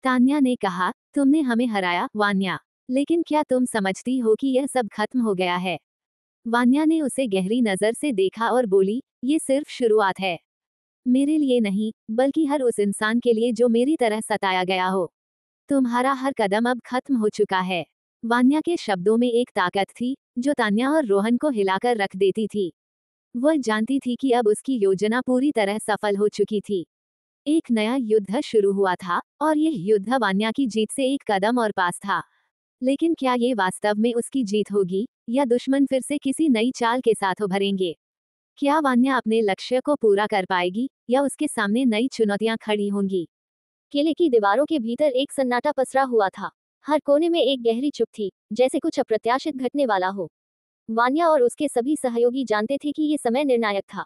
तान्या ने कहा, तुमने हमें हराया वान्या, लेकिन क्या तुम समझती हो कि यह सब खत्म हो गया है? वान्या ने उसे गहरी नजर से देखा और बोली, ये सिर्फ शुरुआत है। मेरे लिए नहीं, बल्कि हर उस इंसान के लिए जो मेरी तरह सताया गया हो। तुम्हारा हर कदम अब खत्म हो चुका है। वान्या के शब्दों में एक ताकत थी जो तान्या और रोहन को हिलाकर रख देती थी। वह जानती थी कि अब उसकी योजना पूरी तरह सफल हो चुकी थी। एक नया युद्ध शुरू हुआ था और यह युद्ध वान्या की जीत से एक कदम और पास था। लेकिन क्या ये वास्तव में उसकी जीत होगी, या दुश्मन फिर से किसी नई चाल के साथ उभरेंगे? क्या वान्या अपने लक्ष्य को पूरा कर पाएगी, या उसके सामने नई चुनौतियां खड़ी होंगी? किले की दीवारों के भीतर एक सन्नाटा पसरा हुआ था। हर कोने में एक गहरी चुप थी, जैसे कुछ अप्रत्याशित घटने वाला हो। वान्या और उसके सभी सहयोगी जानते थे कि ये समय निर्णायक था।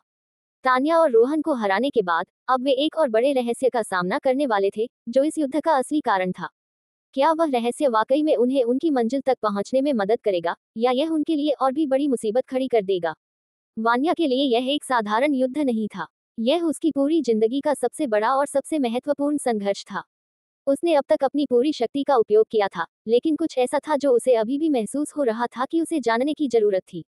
तान्या और रोहन को हराने के बाद अब वे एक और बड़े रहस्य का सामना करने वाले थे, जो इस युद्ध का असली कारण था। क्या वह रहस्य वाकई में उन्हें उनकी मंजिल तक पहुंचने में मदद करेगा, या यह उनके लिए और भी बड़ी मुसीबत खड़ी कर देगा? वान्या के लिए यह एक साधारण युद्ध नहीं था। यह उसकी पूरी जिंदगी का सबसे बड़ा और सबसे महत्वपूर्ण संघर्ष था। उसने अब तक अपनी पूरी शक्ति का उपयोग किया था, लेकिन कुछ ऐसा था जो उसे अभी भी महसूस हो रहा था कि उसे जानने की जरूरत थी।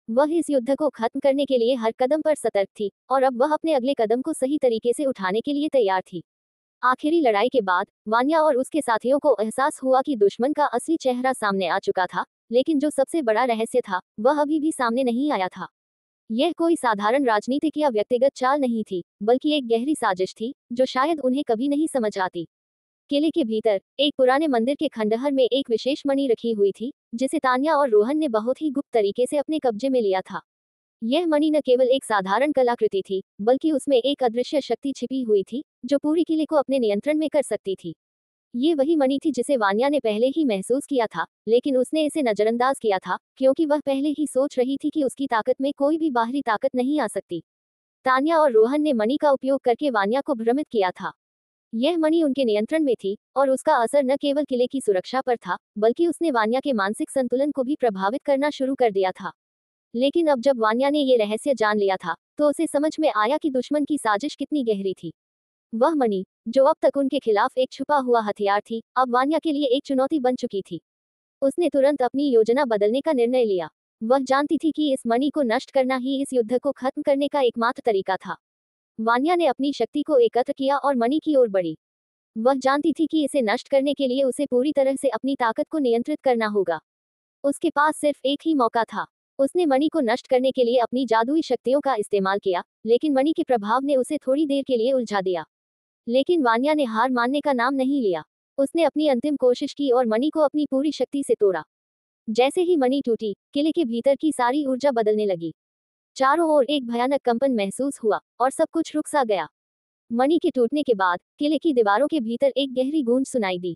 वह इस युद्ध को खत्म करने के लिए हर कदम पर सतर्क थी, और अब वह अपने अगले कदम को सही तरीके से उठाने के लिए तैयार थी। आखिरी लड़ाई के बाद वान्या और उसके साथियों को एहसास हुआ कि दुश्मन का असली चेहरा सामने आ चुका था, लेकिन जो सबसे बड़ा रहस्य था, वह अभी भी सामने नहीं आया था। यह कोई साधारण राजनीतिक या व्यक्तिगत चाल नहीं थी, बल्कि एक गहरी साजिश थी, जो शायद उन्हें कभी नहीं समझ आती। किले के भीतर एक पुराने मंदिर के खंडहर में एक विशेष मणि रखी हुई थी, जिसे तान्या और रोहन ने बहुत ही गुप्त तरीके से अपने कब्जे में लिया था। यह मणि न केवल एक साधारण कलाकृति थी, बल्कि उसमें एक अदृश्य शक्ति छिपी हुई थी, जो पूरी किले को अपने नियंत्रण में कर सकती थी। ये वही मणि थी जिसे वान्या ने पहले ही महसूस किया था, लेकिन उसने इसे नजरअंदाज किया था, क्योंकि वह पहले ही सोच रही थी कि उसकी ताकत में कोई भी बाहरी ताकत नहीं आ सकती। तान्या और रोहन ने मणि का उपयोग करके वान्या को भ्रमित किया था। यह मणि उनके नियंत्रण में थी, और उसका असर न केवल किले की सुरक्षा पर था, बल्कि उसने वान्या के मानसिक संतुलन को भी प्रभावित करना शुरू कर दिया था। लेकिन अब जब वान्या ने ये रहस्य जान लिया था, तो उसे समझ में आया कि दुश्मन की साजिश कितनी गहरी थी। वह मणि, जो अब तक उनके खिलाफ एक छुपा हुआ हथियार थी, अब वान्या के लिए एक चुनौती बन चुकी थी। उसने तुरंत अपनी योजना बदलने का निर्णय लिया। वह जानती थी कि इस मणि को नष्ट करना ही इस युद्ध को खत्म करने का एकमात्र तरीका था। वान्या ने अपनी शक्ति को एकत्र किया और मणि की ओर बढ़ी। वह जानती थी कि इसे नष्ट करने के लिए उसे पूरी तरह से अपनी ताकत को नियंत्रित करना होगा। उसके पास सिर्फ एक ही मौका था। उसने मणि को नष्ट करने के लिए अपनी जादुई शक्तियों का इस्तेमाल किया, लेकिन मणि के प्रभाव ने उसे थोड़ी देर के लिए उलझा दिया। लेकिन वान्या ने हार मानने का नाम नहीं लिया। उसने अपनी अंतिम कोशिश की और मणि को अपनी पूरी शक्ति से तोड़ा। जैसे ही मणि टूटी, किले के भीतर की सारी ऊर्जा बदलने लगी। चारों ओर एक भयानक कंपन महसूस हुआ, और सब कुछ रुक सा गया। मणि के टूटने के बाद किले की दीवारों के भीतर एक गहरी गूंज सुनाई दी।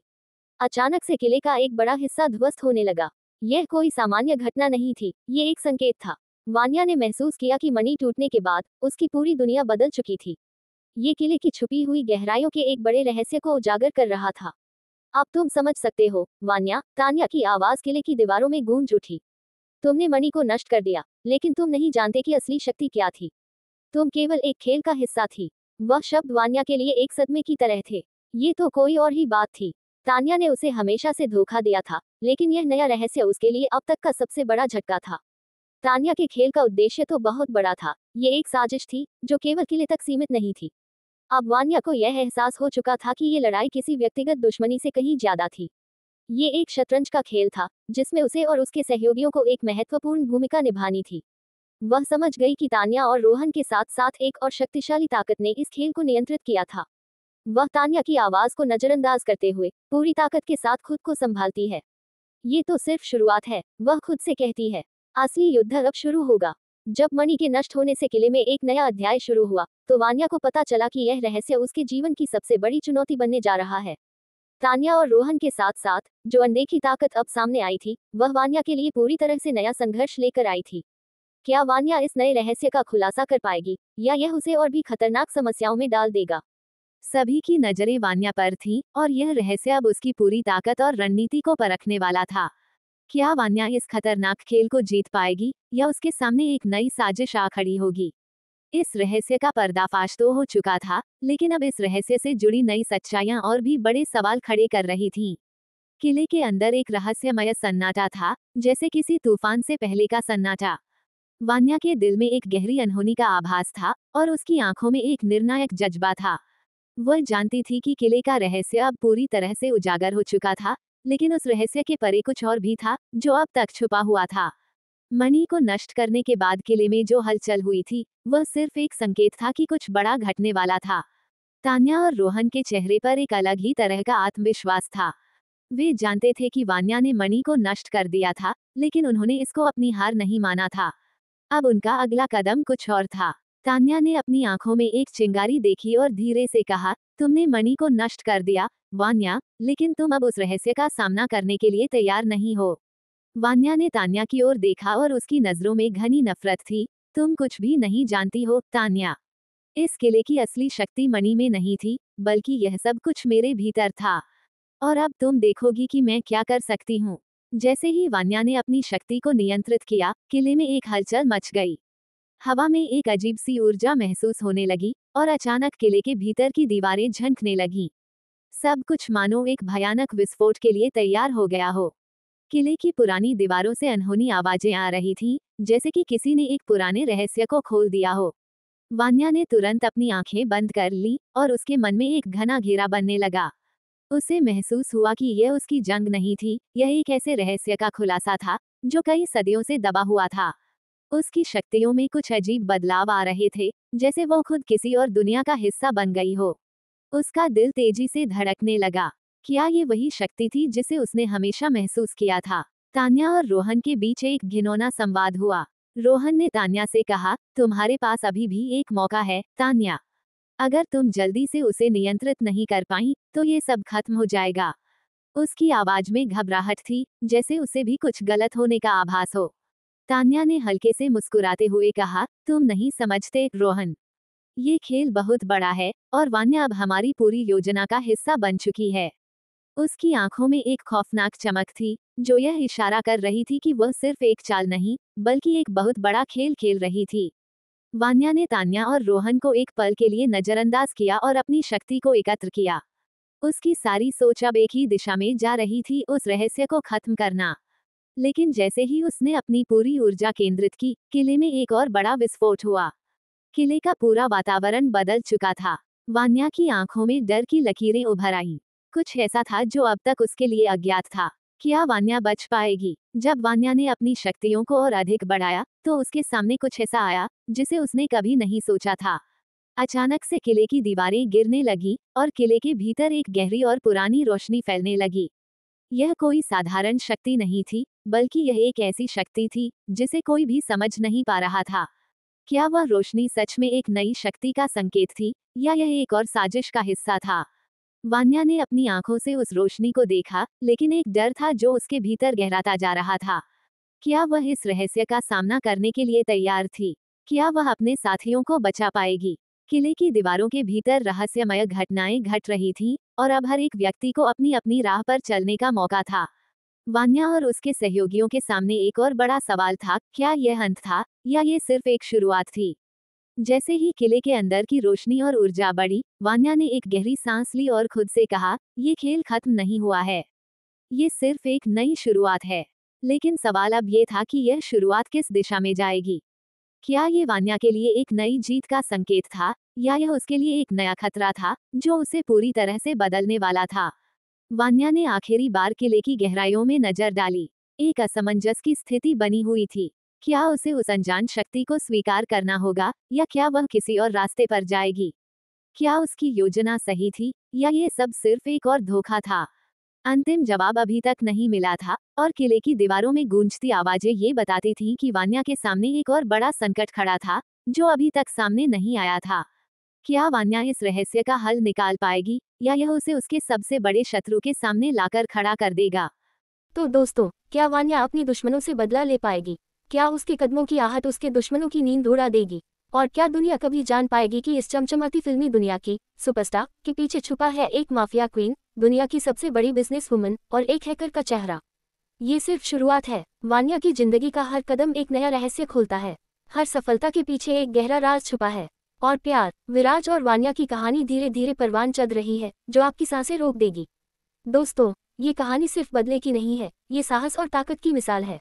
अचानक से किले का एक बड़ा हिस्सा ध्वस्त होने लगा। यह कोई सामान्य घटना नहीं थी, ये एक संकेत था। वान्या ने महसूस किया कि मणि टूटने के बाद उसकी पूरी दुनिया बदल चुकी थी। ये किले की छुपी हुई गहराइयों के एक बड़े रहस्य को उजागर कर रहा था। अब तुम समझ सकते हो, वान्या, तान्या की आवाज किले की दीवारों में गूंज उठी। तुमने मणि को नष्ट कर दिया, लेकिन तुम नहीं जानते कि असली शक्ति क्या थी। तुम केवल एक खेल का हिस्सा थी। वह शब्द वान्या के लिए एक सदमे की तरह थे। ये तो कोई और ही बात थी। तान्या ने उसे हमेशा से धोखा दिया था, लेकिन यह नया रहस्य उसके लिए अब तक का सबसे बड़ा झटका था। तान्या के खेल का उद्देश्य तो बहुत बड़ा था। ये एक साजिश थी, जो केवल किले तक सीमित नहीं थी। अब वान्या को यह एहसास हो चुका था कि ये लड़ाई किसी व्यक्तिगत दुश्मनी से कहीं ज्यादा थी। ये एक शतरंज का खेल था, जिसमें उसे और उसके सहयोगियों को एक महत्वपूर्ण भूमिका निभानी थी। वह समझ गई कि तान्या और रोहन के साथ साथ एक और शक्तिशाली ताकत ने इस खेल को नियंत्रित किया था। वह तान्या की आवाज को नजरअंदाज करते हुए पूरी ताकत के साथ खुद को संभालती है। ये तो सिर्फ शुरुआत है, वह खुद से कहती है। असली युद्ध अब शुरू होगा। जब मणि के नष्ट होने से किले में एक नया अध्याय शुरू हुआ, तो वान्या को पता चला कि यह रहस्य उसके जीवन की सबसे बड़ी चुनौती बनने जा रहा है। तान्या और रोहन के साथ साथ जो अनदेखी ताकत अब सामने आई थी, वह वान्या के लिए पूरी तरह से नया संघर्ष लेकर आई थी। क्या वान्या इस नए रहस्य का खुलासा कर पाएगी, या यह उसे और भी खतरनाक समस्याओं में डाल देगा? सभी की नजरें वान्या पर थीं, और यह रहस्य अब उसकी पूरी ताकत और रणनीति को परखने वाला था। क्या वान्या इस खतरनाक खेल को जीत पाएगी, या उसके सामने एक नई साजिश आ खड़ी होगी? इस रहस्य का पर्दाफाश तो हो चुका था, लेकिन अब इस रहस्य से जुड़ी नई सच्चाइयां और भी बड़े सवाल खड़े कर रही थीं। किले के अंदर एक रहस्यमय सन्नाटा था, जैसे किसी तूफान से पहले का सन्नाटा। वान्या के दिल में एक गहरी अनहोनी का आभास था और उसकी आंखों में एक निर्णायक जज्बा था। वह जानती थी कि किले का रहस्य अब पूरी तरह से उजागर हो चुका था, लेकिन उस रहस्य के परे कुछ और भी था जो अब तक छुपा हुआ था। मणि को नष्ट करने के बाद किले में जो हलचल हुई थी, वह सिर्फ एक संकेत था कि कुछ बड़ा घटने वाला था। तान्या और रोहन के चेहरे पर एक अलग ही तरह का आत्मविश्वास था। वे जानते थे कि वान्या ने मणि को नष्ट कर दिया था, लेकिन उन्होंने इसको अपनी हार नहीं माना था। अब उनका अगला कदम कुछ और था। तान्या ने अपनी आंखों में एक चिंगारी देखी और धीरे से कहा, तुमने मणि को नष्ट कर दिया, वान्या, लेकिन तुम अब उस रहस्य का सामना करने के लिए तैयार नहीं हो। वान्या ने तान्या की ओर देखा और उसकी नजरों में घनी नफरत थी। तुम कुछ भी नहीं जानती हो, तान्या। इस किले की असली शक्ति मणि में नहीं थी, बल्कि यह सब कुछ मेरे भीतर था। और अब तुम देखोगी कि मैं क्या कर सकती हूँ। जैसे ही वान्या ने अपनी शक्ति को नियंत्रित किया, किले में एक हलचल मच गई। हवा में एक अजीब सी ऊर्जा महसूस होने लगी और अचानक किले के भीतर की दीवारें झंकने लगीं। सब कुछ मानो एक भयानक विस्फोट के लिए तैयार हो गया हो। किले की पुरानी दीवारों से अनहोनी आवाजें आ रही थीं, जैसे कि किसी ने एक पुराने रहस्य को खोल दिया हो। वान्या ने तुरंत अपनी आंखें बंद कर ली और उसके मन में एक घना घेरा बनने लगा। उसे महसूस हुआ कि यह उसकी जंग नहीं थी, यह एक ऐसे रहस्य का खुलासा था जो कई सदियों से दबा हुआ था। उसकी शक्तियों में कुछ अजीब बदलाव आ रहे थे, जैसे वो खुद किसी और दुनिया का हिस्सा बन गई हो। उसका दिल तेजी से धड़कने लगा। क्या ये वही शक्ति थी जिसे उसने हमेशा महसूस किया था? तान्या और रोहन के बीच एक घिनौना संवाद हुआ। रोहन ने तान्या से कहा, तुम्हारे पास अभी भी एक मौका है, तान्या। अगर तुम जल्दी से उसे नियंत्रित नहीं कर पाई, तो ये सब खत्म हो जाएगा। उसकी आवाज में घबराहट थी, जैसे उसे भी कुछ गलत होने का आभास हो। तान्या ने हल्के से मुस्कुराते हुए कहा, तुम नहीं समझते, रोहन। ये खेल बहुत बड़ा है, और वान्या अब हमारी पूरी योजना का हिस्सा बन चुकी है। उसकी आंखों में एक खौफनाक चमक थी, जो यह इशारा कर रही थी कि वह सिर्फ एक चाल नहीं, बल्कि एक बहुत बड़ा खेल खेल रही थी। वान्या ने तान्या और रोहन को एक पल के लिए नजरअंदाज किया और अपनी शक्ति को एकत्र किया। उसकी सारी सोच अब एक ही दिशा में जा रही थी, उस रहस्य को खत्म करना। लेकिन जैसे ही उसने अपनी पूरी ऊर्जा केंद्रित की, किले में एक और बड़ा विस्फोट हुआ। किले का पूरा वातावरण बदल चुका था। वान्या की आंखों में डर की लकीरें उभर आईं। कुछ ऐसा था जो अब तक उसके लिए अज्ञात था। क्या वान्या बच पाएगी? जब वान्या ने अपनी शक्तियों को और अधिक बढ़ाया, तो उसके सामने कुछ ऐसा आया जिसे उसने कभी नहीं सोचा था। अचानक से किले की दीवारें गिरने लगी और किले के भीतर एक गहरी और पुरानी रोशनी फैलने लगी। यह कोई साधारण शक्ति नहीं थी, बल्कि यह एक ऐसी शक्ति थी जिसे कोई भी समझ नहीं पा रहा था। क्या वह रोशनी सच में एक नई शक्ति का संकेत थी, या यह एक और साजिश का हिस्सा था? वान्या ने अपनी आंखों से उस रोशनी को देखा, लेकिन एक डर था जो उसके भीतर गहराता जा रहा था। क्या वह इस रहस्य का सामना करने के लिए तैयार थी? क्या वह अपने साथियों को बचा पाएगी? किले की दीवारों के भीतर रहस्यमय घटनाएं घट रही थीं, और अब हर एक व्यक्ति को अपनी अपनी राह पर चलने का मौका था। वान्या और उसके सहयोगियों के सामने एक और बड़ा सवाल था, क्या यह अंत था, या ये सिर्फ एक शुरुआत थी? जैसे ही किले के अंदर की रोशनी और ऊर्जा बढ़ी, वान्या ने एक गहरी सांस ली और खुद से कहा, ये खेल खत्म नहीं हुआ है। ये सिर्फ एक नई शुरुआत है। लेकिन सवाल अब ये था कि यह शुरुआत किस दिशा में जाएगी। क्या ये वान्या के लिए एक नई जीत का संकेत था, या यह उसके लिए एक नया खतरा था जो उसे पूरी तरह से बदलने वाला था? वान्या ने आखिरी बार किले की गहराइयों में नजर डाली। एक असमंजस की स्थिति बनी हुई थी। क्या उसे उस अनजान शक्ति को स्वीकार करना होगा, या क्या वह किसी और रास्ते पर जाएगी? क्या उसकी योजना सही थी, या ये सब सिर्फ एक और धोखा था? अंतिम जवाब अभी तक नहीं मिला था, और किले की दीवारों में गूंजती आवाजें ये बताती थीं कि वान्या के सामने एक और बड़ा संकट खड़ा था, जो अभी तक सामने नहीं आया था। क्या वान्या इस रहस्य का हल निकाल पाएगी, या यह उसे उसके सबसे बड़े शत्रु के सामने लाकर खड़ा कर देगा? तो दोस्तों, क्या वान्या अपनी दुश्मनों से बदला ले पाएगी? क्या उसके कदमों की आहट उसके दुश्मनों की नींद उड़ा देगी? और क्या दुनिया कभी जान पाएगी कि इस चमचमाती फिल्मी दुनिया की सुपरस्टार के पीछे छुपा है एक माफिया क्वीन, दुनिया की सबसे बड़ी बिजनेस वुमन और एक हैकर का चेहरा? ये सिर्फ शुरुआत है। वान्या की जिंदगी का हर कदम एक नया रहस्य खोलता है। हर सफलता के पीछे एक गहरा राज छुपा है। और प्यार, विराज और वान्या की कहानी धीरे धीरे परवान चढ़ रही है, जो आपकी सांसें रोक देगी। दोस्तों, ये कहानी सिर्फ बदले की नहीं है, ये साहस और ताकत की मिसाल है।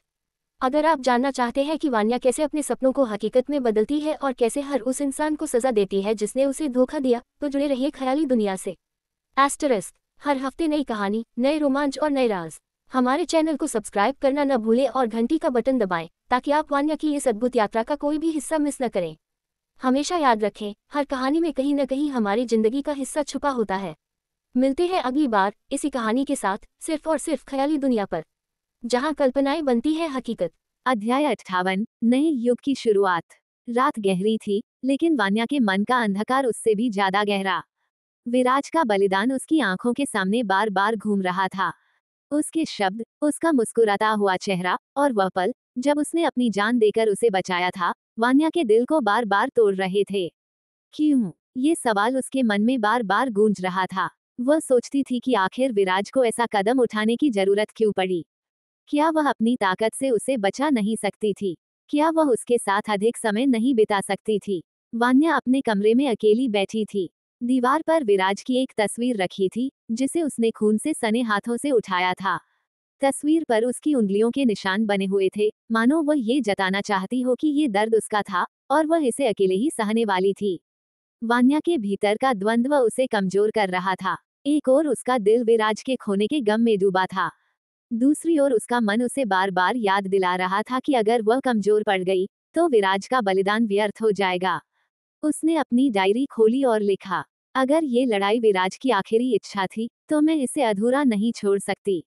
अगर आप जानना चाहते हैं कि वान्या कैसे अपने सपनों को हकीकत में बदलती है और कैसे हर उस इंसान को सजा देती है जिसने उसे धोखा दिया, तो जुड़े रहिए ख्याली दुनिया से। एस्टरिस्क, हर हफ्ते नई कहानी, नए रोमांच और नए राज। हमारे चैनल को सब्सक्राइब करना न भूलें और घंटी का बटन दबाएं, ताकि आप वान्या की इस अद्भुत यात्रा का कोई भी हिस्सा मिस न करें। हमेशा याद रखें, हर कहानी में कहीं न कहीं हमारी जिंदगी का हिस्सा छुपा होता है। मिलते हैं अगली बार इसी कहानी के साथ, सिर्फ और सिर्फ ख्याली दुनिया पर, जहां कल्पनाएं बनती है हकीकत। अध्याय 58, नए युग की शुरुआत। रात गहरी थी, लेकिन वान्या के मन का अंधकार उससे भी ज्यादा गहरा। विराज का बलिदान उसकी आंखों के सामने बार बार घूम रहा था। उसके शब्द, उसका मुस्कुराता हुआ चेहरा, और वह पल जब उसने अपनी जान देकर उसे बचाया था, वान्या के दिल को बार बार तोड़ रहे थे। क्यों? ये सवाल उसके मन में बार बार गूंज रहा था। वह सोचती थी कि आखिर विराज को ऐसा कदम उठाने की जरूरत क्यों पड़ी। क्या वह अपनी ताकत से उसे बचा नहीं सकती थी? क्या वह उसके साथ अधिक समय नहीं बिता सकती थी? वान्या अपने कमरे में अकेली बैठी थी। दीवार पर विराज की एक तस्वीर रखी थी, जिसे उसने खून से सने हाथों से उठाया था। तस्वीर पर उसकी उंगलियों के निशान बने हुए थे, मानो वह ये जताना चाहती हो कि ये दर्द उसका था और वह इसे अकेले ही सहने वाली थी। वान्या के भीतर का द्वंद्व उसे कमजोर कर रहा था। एक ओर उसका दिल विराज के खोने के गम में डूबा था। दूसरी ओर उसका मन उसे बार बार याद दिला रहा था कि अगर वह कमजोर पड़ गई, तो विराज का बलिदान व्यर्थ हो जाएगा। उसने अपनी डायरी खोली और लिखा, अगर ये लड़ाई विराज की आखिरी इच्छा थी, तो मैं इसे अधूरा नहीं छोड़ सकती।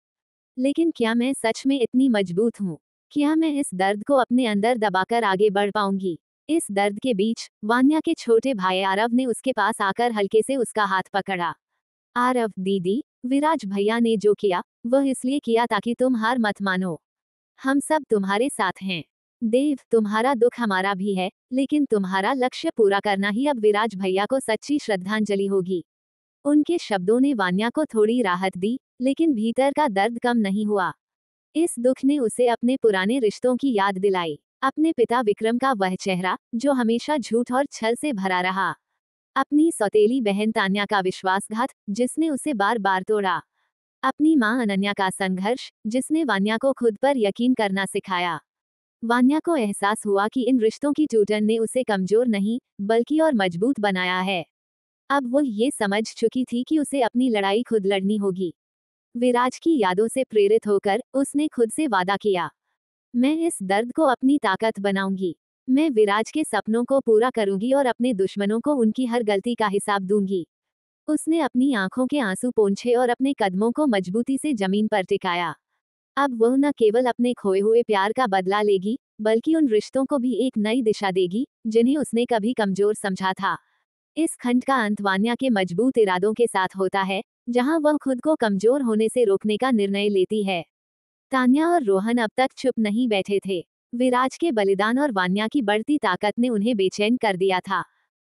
लेकिन क्या मैं सच में इतनी मजबूत हूँ? क्या मैं इस दर्द को अपने अंदर दबाकर आगे बढ़ पाऊंगी? इस दर्द के बीच वान्या के छोटे भाई आरव ने उसके पास आकर हल्के से उसका हाथ पकड़ा। आरव दीदी, विराज भैया ने जो किया, वह इसलिए किया ताकि तुम हार मत मानो। हम सब तुम्हारे साथ हैं। देव, तुम्हारा दुख हमारा भी है, लेकिन तुम्हारा लक्ष्य पूरा करना ही अब विराज भैया को सच्ची श्रद्धांजलि होगी। उनके शब्दों ने वान्या को थोड़ी राहत दी, लेकिन भीतर का दर्द कम नहीं हुआ। इस दुख ने उसे अपने पुराने रिश्तों की याद दिलाई। अपने पिता विक्रम का वह चेहरा, जो हमेशा झूठ और छल से भरा रहा। अपनी सौतेली बहन तान्या का विश्वासघात, जिसने उसे बार बार तोड़ा। अपनी मां अनन्या का संघर्ष, जिसने वान्या को खुद पर यकीन करना सिखाया। वान्या को एहसास हुआ कि इन रिश्तों की टूटन ने उसे कमजोर नहीं, बल्कि और मजबूत बनाया है। अब वो ये समझ चुकी थी कि उसे अपनी लड़ाई खुद लड़नी होगी। विराज की यादों से प्रेरित होकर उसने खुद से वादा किया, मैं इस दर्द को अपनी ताकत बनाऊंगी। मैं विराज के सपनों को पूरा करूंगी और अपने दुश्मनों को उनकी हर गलती का हिसाब दूंगी। उसने अपनी आंखों के आंसू पोंछे और अपने कदमों को मजबूती से जमीन पर टिकाया। अब वह न केवल अपने खोए हुए प्यार का बदला लेगी, बल्कि उन रिश्तों को भी एक नई दिशा देगी, जिन्हें उसने कभी कमजोर समझा था। इस खंड का अंत वान्या के मजबूत इरादों के साथ होता है, जहां वह खुद को कमजोर होने से रोकने का निर्णय लेती है। तान्या और रोहन अब तक चुप नहीं बैठे थे। विराज के बलिदान और वान्या की बढ़ती ताकत ने उन्हें बेचैन कर दिया था।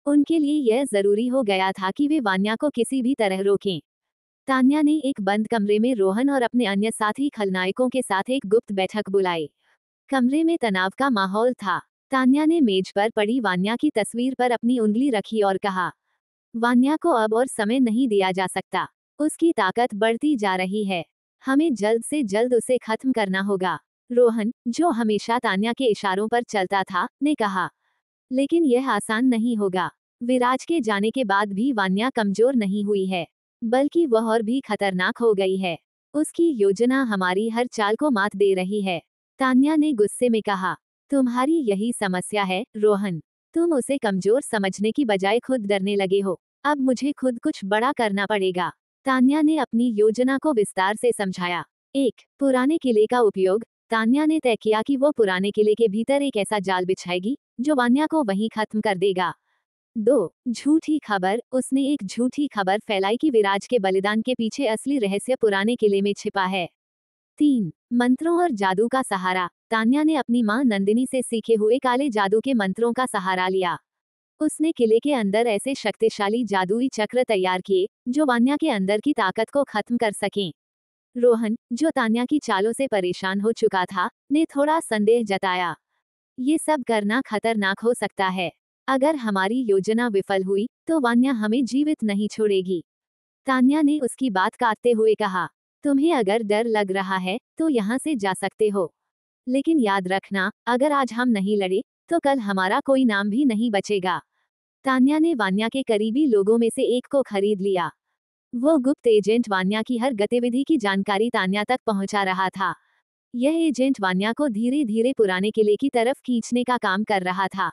उनके लिए यह जरूरी हो गया था कि वे वान्या को किसी भी तरह रोकें। तान्या ने एक बंद कमरे में रोहन और अपने अन्य साथी खलनायकों के साथ एक गुप्त बैठक बुलाई। कमरे में तनाव का माहौल था। तान्या ने मेज पर पड़ी वान्या की तस्वीर पर अपनी उंगली रखी और कहा, वान्या को अब और समय नहीं दिया जा सकता। उसकी ताकत बढ़ती जा रही है। हमें जल्द से जल्द उसे खत्म करना होगा। रोहन, जो हमेशा तान्या के इशारों पर चलता था, ने कहा, लेकिन यह आसान नहीं होगा। विराज के जाने के बाद भी वान्या कमजोर नहीं हुई है, बल्कि वह और भी खतरनाक हो गई है। उसकी योजना हमारी हर चाल को मात दे रही है। तान्या ने गुस्से में कहा, तुम्हारी यही समस्या है, रोहन। तुम उसे कमजोर समझने की बजाय खुद डरने लगे हो। अब मुझे खुद कुछ बड़ा करना पड़ेगा। तान्या ने अपनी योजना को विस्तार से समझाया। 1. पुराने किले का उपयोग। तान्या ने तय किया कि वो पुराने किले के भीतर एक ऐसा जाल बिछाएगी, जो वान्या को वहीं खत्म कर देगा। 2. झूठी खबर। उसने एक झूठी खबर फैलाई कि विराज के बलिदान के पीछे असली रहस्य पुराने किले में छिपा है। 3. मंत्रों और जादू का सहारा। तान्या ने अपनी मां नंदिनी से सीखे हुए काले जादू के मंत्रों का सहारा लिया। उसने किले के अंदर ऐसे शक्तिशाली जादुई चक्र तैयार किए, जो वान्या के अंदर की ताकत को खत्म कर सकें। रोहन, जो तान्या की चालों से परेशान हो चुका था, ने थोड़ा संदेह जताया, ये सब करना खतरनाक हो सकता है। अगर हमारी योजना विफल हुई तो वान्या हमें जीवित नहीं छोड़ेगी। तान्या ने उसकी बात काटते हुए कहा, तुम्हें अगर डर लग रहा है तो यहाँ से जा सकते हो, लेकिन याद रखना, अगर आज हम नहीं लड़े तो कल हमारा कोई नाम भी नहीं बचेगा। तान्या ने वान्या के करीबी लोगों में से एक को खरीद लिया। वो गुप्त एजेंट वान्या की हर गतिविधि की जानकारी तान्या तक पहुंचा रहा था। यह एजेंट वान्या को धीरे धीरे पुराने किले की तरफ खींचने का काम कर रहा था।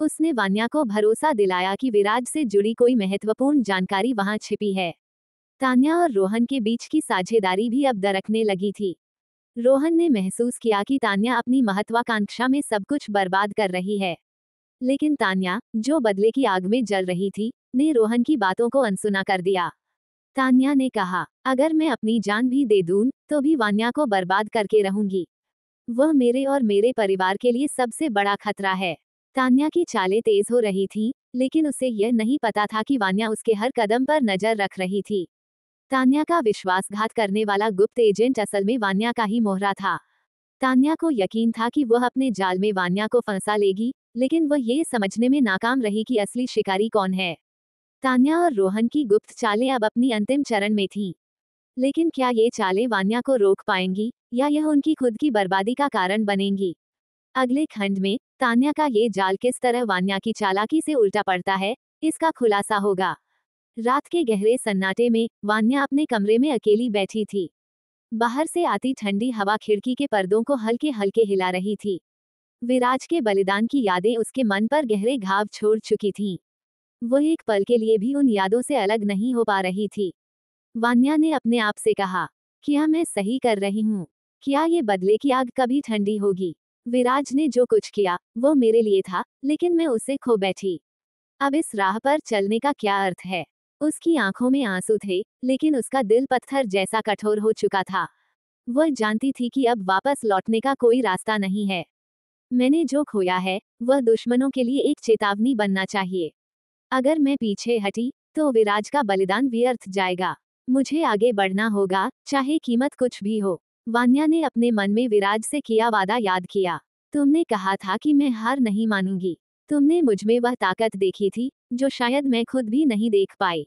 उसने वान्या को भरोसा दिलाया कि विराज से जुड़ी कोई महत्वपूर्ण जानकारी वहां छिपी है। तान्या और रोहन के बीच की साझेदारी भी अब दरकने लगी थी। रोहन ने महसूस किया कि तान्या अपनी महत्वाकांक्षा में सब कुछ बर्बाद कर रही है। लेकिन तान्या, जो बदले की आग में जल रही थी, ने रोहन की बातों को अनसुना कर दिया। तान्या ने कहा, अगर मैं अपनी जान भी दे दूं, तो भी वान्या को बर्बाद करके रहूंगी। वह मेरे और मेरे परिवार के लिए सबसे बड़ा खतरा है। तान्या की चालें तेज हो रही थीं, लेकिन उसे यह नहीं पता था कि वान्या उसके हर कदम पर नजर रख रही थी। तान्या का विश्वासघात करने वाला गुप्त एजेंट असल में वान्या का ही मोहरा था। तान्या को यकीन था कि वह अपने जाल में वान्या को फंसा लेगी, लेकिन वह ये समझने में नाकाम रही कि असली शिकारी कौन है। तान्या और रोहन की गुप्त चालें अब अपनी अंतिम चरण में थीं। लेकिन क्या ये चालें वान्या को रोक पाएंगी, या यह उनकी खुद की बर्बादी का कारण बनेंगी? अगले खंड में तान्या का ये जाल किस तरह वान्या की चालाकी से उल्टा पड़ता है, इसका खुलासा होगा। रात के गहरे सन्नाटे में वान्या अपने कमरे में अकेली बैठी थी। बाहर से आती ठंडी हवा खिड़की के पर्दों को हल्के हल्के हिला रही थी। विराज के बलिदान की यादें उसके मन पर गहरे घाव छोड़ चुकी थीं। वह एक पल के लिए भी उन यादों से अलग नहीं हो पा रही थी। वान्या ने अपने आप से कहा, क्या मैं सही कर रही हूँ? क्या ये बदले की आग कभी ठंडी होगी? विराज ने जो कुछ किया वो मेरे लिए था, लेकिन मैं उसे खो बैठी। अब इस राह पर चलने का क्या अर्थ है? उसकी आंखों में आंसू थे, लेकिन उसका दिल पत्थर जैसा कठोर हो चुका था। वह जानती थी कि अब वापस लौटने का कोई रास्ता नहीं है। मैंने जो खोया है वह दुश्मनों के लिए एक चेतावनी बनना चाहिए। अगर मैं पीछे हटी तो विराज का बलिदान व्यर्थ जाएगा। मुझे आगे बढ़ना होगा, चाहे कीमत कुछ भी हो। वान्या ने अपने मन में विराज से किया वादा याद किया। तुमने कहा था कि मैं हार नहीं मानूंगी। तुमने मुझमें वह ताकत देखी थी जो शायद मैं खुद भी नहीं देख पाई।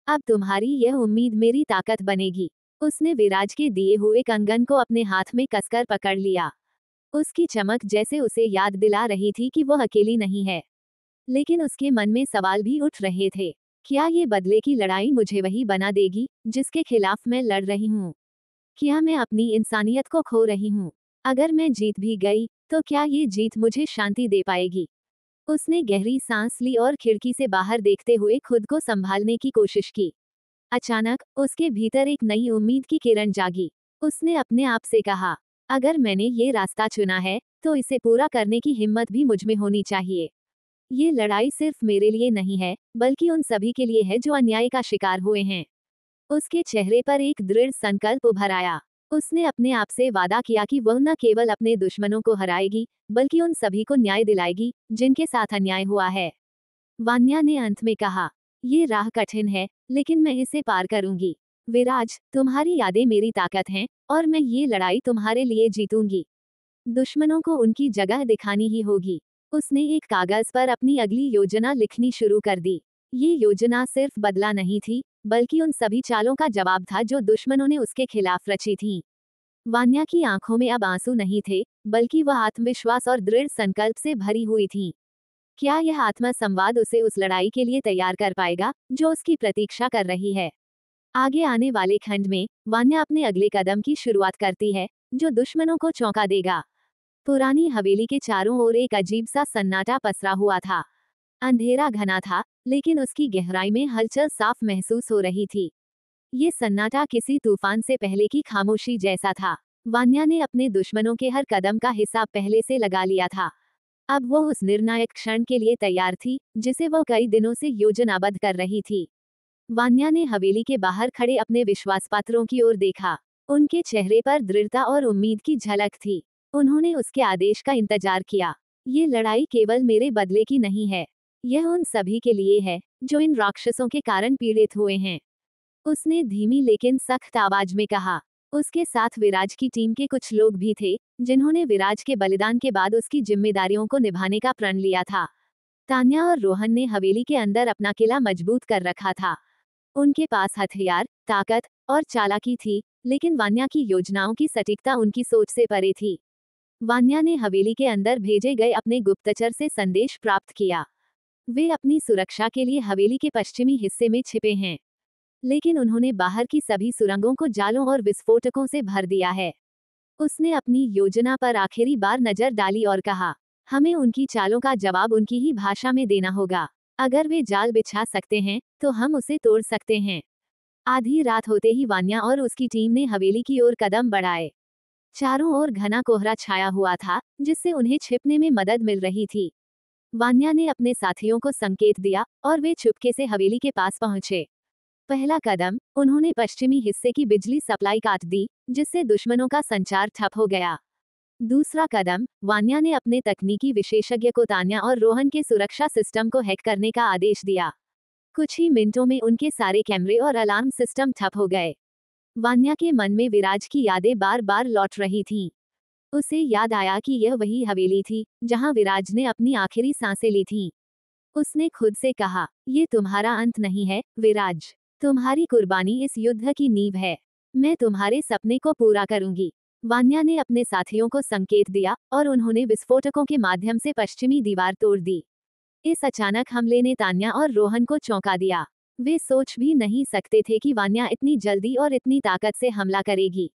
अब तुम्हारी यह उम्मीद मेरी ताकत बनेगी। उसने विराज के दिए हुए कंगन को अपने हाथ में कसकर पकड़ लिया। उसकी चमक जैसे उसे याद दिला रही थी कि वह अकेली नहीं है। लेकिन उसके मन में सवाल भी उठ रहे थे। क्या ये बदले की लड़ाई मुझे वही बना देगी जिसके खिलाफ मैं लड़ रही हूँ? क्या मैं अपनी इंसानियत को खो रही हूँ? अगर मैं जीत भी गई तो क्या ये जीत मुझे शांति दे पाएगी? उसने गहरी सांस ली और खिड़की से बाहर देखते हुए खुद को संभालने की कोशिश की। अचानक उसके भीतर एक नई उम्मीद की किरण जागी। उसने अपने आप से कहा, अगर मैंने ये रास्ता चुना है तो इसे पूरा करने की हिम्मत भी मुझमें होनी चाहिए। ये लड़ाई सिर्फ मेरे लिए नहीं है, बल्कि उन सभी के लिए है जो अन्याय का शिकार हुए हैं। उसके चेहरे पर एक दृढ़ संकल्प उभर आया। उसने अपने आप से वादा किया कि वह न केवल अपने दुश्मनों को हराएगी, बल्कि उन सभी को न्याय दिलाएगी जिनके साथ अन्याय हुआ है। वान्या ने अंत में कहा, ये राह कठिन है, लेकिन मैं इसे पार करूंगी। विराज, तुम्हारी यादें मेरी ताकत हैं, और मैं ये लड़ाई तुम्हारे लिए जीतूंगी। दुश्मनों को उनकी जगह दिखानी ही होगी। उसने एक कागज पर अपनी अगली योजना लिखनी शुरू कर दी। ये योजना सिर्फ बदला नहीं थी, बल्कि उन सभी चालों का जवाब था जो दुश्मनों ने उसके खिलाफ रची थीं। वान्या की आंखों में अब आंसू नहीं थे, बल्कि वह आत्मविश्वास और दृढ़ संकल्प से भरी हुई थी। क्या यह आत्मा संवाद उसे उस लड़ाई के लिए तैयार कर पाएगा जो उसकी प्रतीक्षा कर रही है? आगे आने वाले खंड में वान्या अपने अगले कदम की शुरुआत करती है, जो दुश्मनों को चौंका देगा। पुरानी हवेली के चारों ओर एक अजीब सा सन्नाटा पसरा हुआ था। अंधेरा घना था, लेकिन उसकी गहराई में हलचल साफ महसूस हो रही थी। ये सन्नाटा किसी तूफान से पहले की खामोशी जैसा था। वान्या ने अपने दुश्मनों के हर कदम का हिसाब पहले से लगा लिया था। अब वो उस निर्णायक क्षण के लिए तैयार थी, जिसे वो कई दिनों से योजनाबद्ध कर रही थी। वान्या ने हवेली के बाहर खड़े अपने विश्वासपात्रों की ओर देखा। उनके चेहरे पर दृढ़ता और उम्मीद की झलक थी। उन्होंने उसके आदेश का इंतजार किया। ये लड़ाई केवल मेरे बदले की नहीं है, यह उन सभी के लिए है जो इन राक्षसों के कारण पीड़ित हुए हैं। उसने धीमी लेकिन सख्त आवाज में कहा, उसके साथ विराज की टीम के कुछ लोग भी थे, जिन्होंने विराज के बलिदान के बाद उसकी जिम्मेदारियों को निभाने का प्रण लिया था। तान्या और रोहन ने हवेली के अंदर अपना किला मजबूत कर रखा था। उनके पास हथियार, ताकत और चालाकी थी, लेकिन वान्या की योजनाओं की सटीकता उनकी सोच से परे थी। वान्या ने हवेली के अंदर भेजे गए अपने गुप्तचर से संदेश प्राप्त किया। वे अपनी सुरक्षा के लिए हवेली के पश्चिमी हिस्से में छिपे हैं, लेकिन उन्होंने बाहर की सभी सुरंगों को जालों और विस्फोटकों से भर दिया है। उसने अपनी योजना पर आखिरी बार नजर डाली और कहा, हमें उनकी चालों का जवाब उनकी ही भाषा में देना होगा। अगर वे जाल बिछा सकते हैं, तो हम उसे तोड़ सकते हैं। आधी रात होते ही वान्या और उसकी टीम ने हवेली की ओर कदम बढ़ाए। चारों ओर घना कोहरा छाया हुआ था, जिससे उन्हें छिपने में मदद मिल रही थी। वान्या ने अपने साथियों को संकेत दिया और वे चुपके से हवेली के पास पहुंचे। पहला कदम, उन्होंने पश्चिमी हिस्से की बिजली सप्लाई काट दी, जिससे दुश्मनों का संचार ठप हो गया। दूसरा कदम, वान्या ने अपने तकनीकी विशेषज्ञ को तान्या और रोहन के सुरक्षा सिस्टम को हैक करने का आदेश दिया। कुछ ही मिनटों में उनके सारे कैमरे और अलार्म सिस्टम ठप हो गए। वान्या के मन में विराज की यादें बार बार लौट रही थीं। उसे याद आया कि यह वही हवेली थी, जहां विराज ने अपनी आखिरी सांसें ली थीं। उसने खुद से कहा, ये तुम्हारा अंत नहीं है, विराज। तुम्हारी कुर्बानी इस युद्ध की नींव है। मैं तुम्हारे सपने को पूरा करूंगी। वान्या ने अपने साथियों को संकेत दिया और उन्होंने विस्फोटकों के माध्यम से पश्चिमी दीवार तोड़ दी। इस अचानक हमले ने तान्या और रोहन को चौंका दिया। वे सोच भी नहीं सकते थे कि वान्या इतनी जल्दी और इतनी ताकत से हमला करेगी।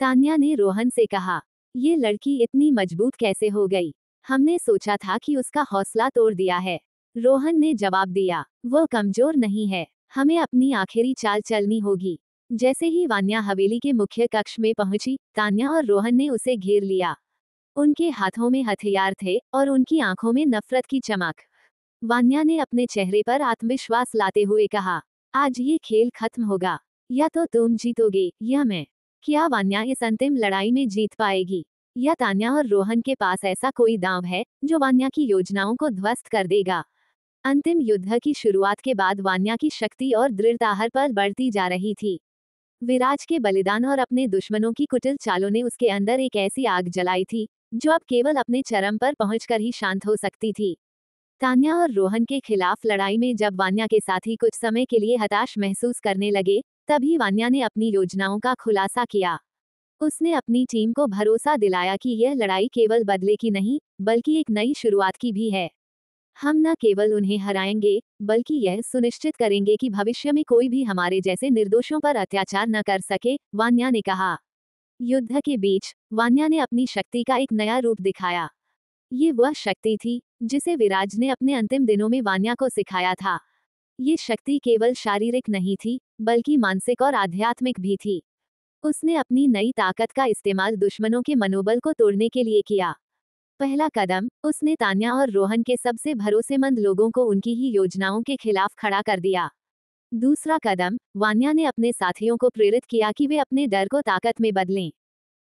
तान्या ने रोहन से कहा, ये लड़की इतनी मजबूत कैसे हो गई? हमने सोचा था कि उसका हौसला तोड़ दिया है। रोहन ने जवाब दिया, वो कमजोर नहीं है, हमें अपनी आखिरी चाल चलनी होगी। जैसे ही वान्या हवेली के मुख्य कक्ष में पहुंची, तान्या और रोहन ने उसे घेर लिया। उनके हाथों में हथियार थे और उनकी आंखों में नफरत की चमक। वान्या ने अपने चेहरे पर आत्मविश्वास लाते हुए कहा, आज ये खेल खत्म होगा। या तो तुम जीतोगे या मैं। क्या वान्या इस अंतिम लड़ाई में जीत पाएगी, या तान्या और रोहन के पास ऐसा कोई दांव है जो वान्या की योजनाओं को ध्वस्त कर देगा? अंतिम युद्ध की शुरुआत के बाद वान्या की शक्ति और दृढ़ता हर पल बढ़ती जा रही थी। विराज के बलिदान और अपने दुश्मनों की कुटिल चालों ने उसके अंदर एक ऐसी आग जलाई थी, जो अब केवल अपने चरम पर पहुंचकर ही शांत हो सकती थी। तान्या और रोहन के खिलाफ लड़ाई में जब वान्या के साथी कुछ समय के लिए हताश महसूस करने लगे, तभी वान्या ने अपनी योजनाओं का खुलासा किया। उसने अपनी टीम को भरोसा दिलाया कि यह लड़ाई केवल बदले की नहीं, बल्कि एक नई शुरुआत की भी है। हम न केवल उन्हें हराएंगे, बल्कि यह सुनिश्चित करेंगे कि भविष्य में कोई भी हमारे जैसे निर्दोषों पर अत्याचार न कर सके, वान्या ने कहा। युद्ध के बीच वान्या ने अपनी शक्ति का एक नया रूप दिखाया। ये वह शक्ति थी जिसे विराज ने अपने अंतिम दिनों में वान्या को सिखाया था। ये शक्ति केवल शारीरिक नहीं थी, बल्कि मानसिक और आध्यात्मिक भी थी। उसने अपनी नई ताकत का इस्तेमाल दुश्मनों के मनोबल को तोड़ने के लिए किया। पहला कदम, उसने तान्या और रोहन के सबसे भरोसेमंद लोगों को उनकी ही योजनाओं के खिलाफ खड़ा कर दिया। दूसरा कदम, वान्या ने अपने साथियों को प्रेरित किया कि वे अपने डर को ताकत में बदलें।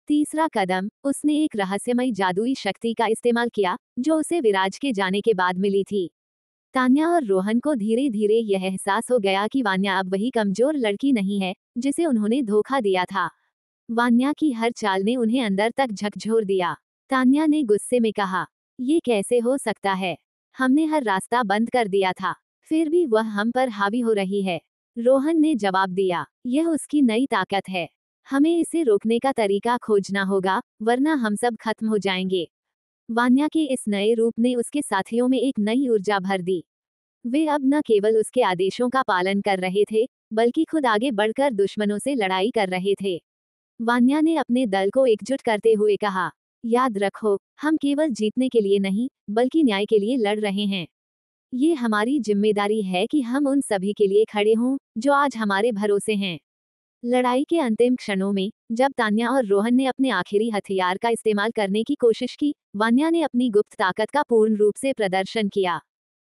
तीसरा कदम, उसने एक रहस्यमयी जादुई शक्ति का इस्तेमाल किया, जो उसे विराज के जाने के बाद मिली थी। तान्या और रोहन को धीरे धीरे यह एहसास हो गया कि वान्या अब वही कमजोर लड़की नहीं है, जिसे उन्होंने धोखा दिया था। वान्या की हर चाल ने उन्हें अंदर तक झकझोर दिया। तान्या ने गुस्से में कहा, ये कैसे हो सकता है? हमने हर रास्ता बंद कर दिया था, फिर भी वह हम पर हावी हो रही है। रोहन ने जवाब दिया, यह उसकी नई ताकत है। हमें इसे रोकने का तरीका खोजना होगा, वरना हम सब खत्म हो जाएंगे। वान्या के इस नए रूप ने उसके साथियों में एक नई ऊर्जा भर दी। वे अब न केवल उसके आदेशों का पालन कर रहे थे, बल्कि खुद आगे बढ़कर दुश्मनों से लड़ाई कर रहे थे। वान्या ने अपने दल को एकजुट करते हुए कहा, याद रखो, हम केवल जीतने के लिए नहीं, बल्कि न्याय के लिए लड़ रहे हैं। ये हमारी जिम्मेदारी है कि हम उन सभी के लिए खड़े हों, जो आज हमारे भरोसे हैं। लड़ाई के अंतिम क्षणों में, जब तान्या और रोहन ने अपने आखिरी हथियार का इस्तेमाल करने की कोशिश की, वान्या ने अपनी गुप्त ताकत का पूर्ण रूप से प्रदर्शन किया।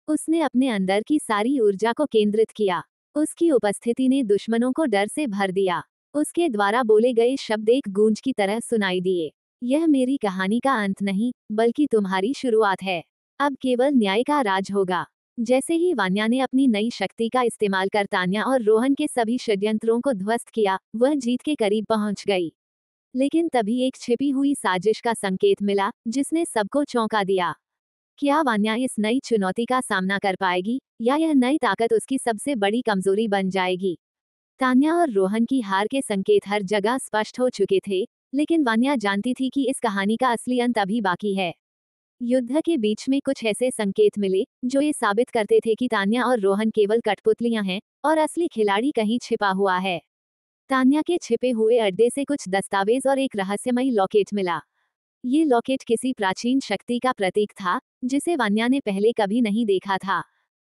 उसने अपने अंदर की सारी ऊर्जा को केंद्रित किया। उसकी उपस्थिति ने दुश्मनों को डर से भर दिया। उसके द्वारा बोले गए शब्द एक गूंज की तरह सुनाई दिए। यह मेरी कहानी का अंत नहीं, बल्कि तुम्हारी शुरुआत है। अब केवल न्याय का राज होगा। जैसे ही वान्या ने अपनी नई शक्ति का इस्तेमाल कर तान्या और रोहन के सभी षड्यंत्रों को ध्वस्त किया, वह जीत के करीब पहुंच गई। लेकिन तभी एक छिपी हुई साजिश का संकेत मिला, जिसने सबको चौंका दिया। क्या वान्या इस नई चुनौती का सामना कर पाएगी, या यह नई ताकत उसकी सबसे बड़ी कमजोरी बन जाएगी? तान्या और रोहन की हार के संकेत हर जगह स्पष्ट हो चुके थे, लेकिन वान्या जानती थी कि इस कहानी का असली अंत अभी बाकी है। युद्ध के बीच में कुछ ऐसे संकेत मिले जो ये साबित करते थे कि तान्या और रोहन केवल कठपुतलियां हैं और असली खिलाड़ी कहीं छिपा हुआ है। तान्या के छिपे हुए अड्डे से कुछ दस्तावेज और एक रहस्यमयी लॉकेट मिला। ये लॉकेट किसी प्राचीन शक्ति का प्रतीक था, जिसे वान्या ने पहले कभी नहीं देखा था।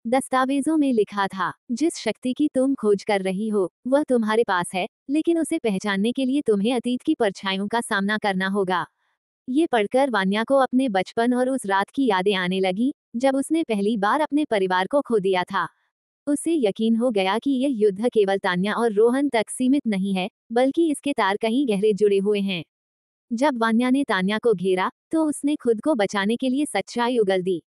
दस्तावेजों में लिखा था, जिस शक्ति की तुम खोज कर रही हो वह तुम्हारे पास है, लेकिन उसे पहचानने के लिए तुम्हें अतीत की परछाइयों का सामना करना होगा। ये पढ़कर वान्या को अपने बचपन और उस रात की यादें आने लगी, जब उसने पहली बार अपने परिवार को खो दिया था। उसे यकीन हो गया कि यह युद्ध केवल तान्या और रोहन तक सीमित नहीं है, बल्कि इसके तार कहीं गहरे जुड़े हुए हैं। जब वान्या ने तान्या को घेरा, तो उसने खुद को बचाने के लिए सच्चाई उगल दी।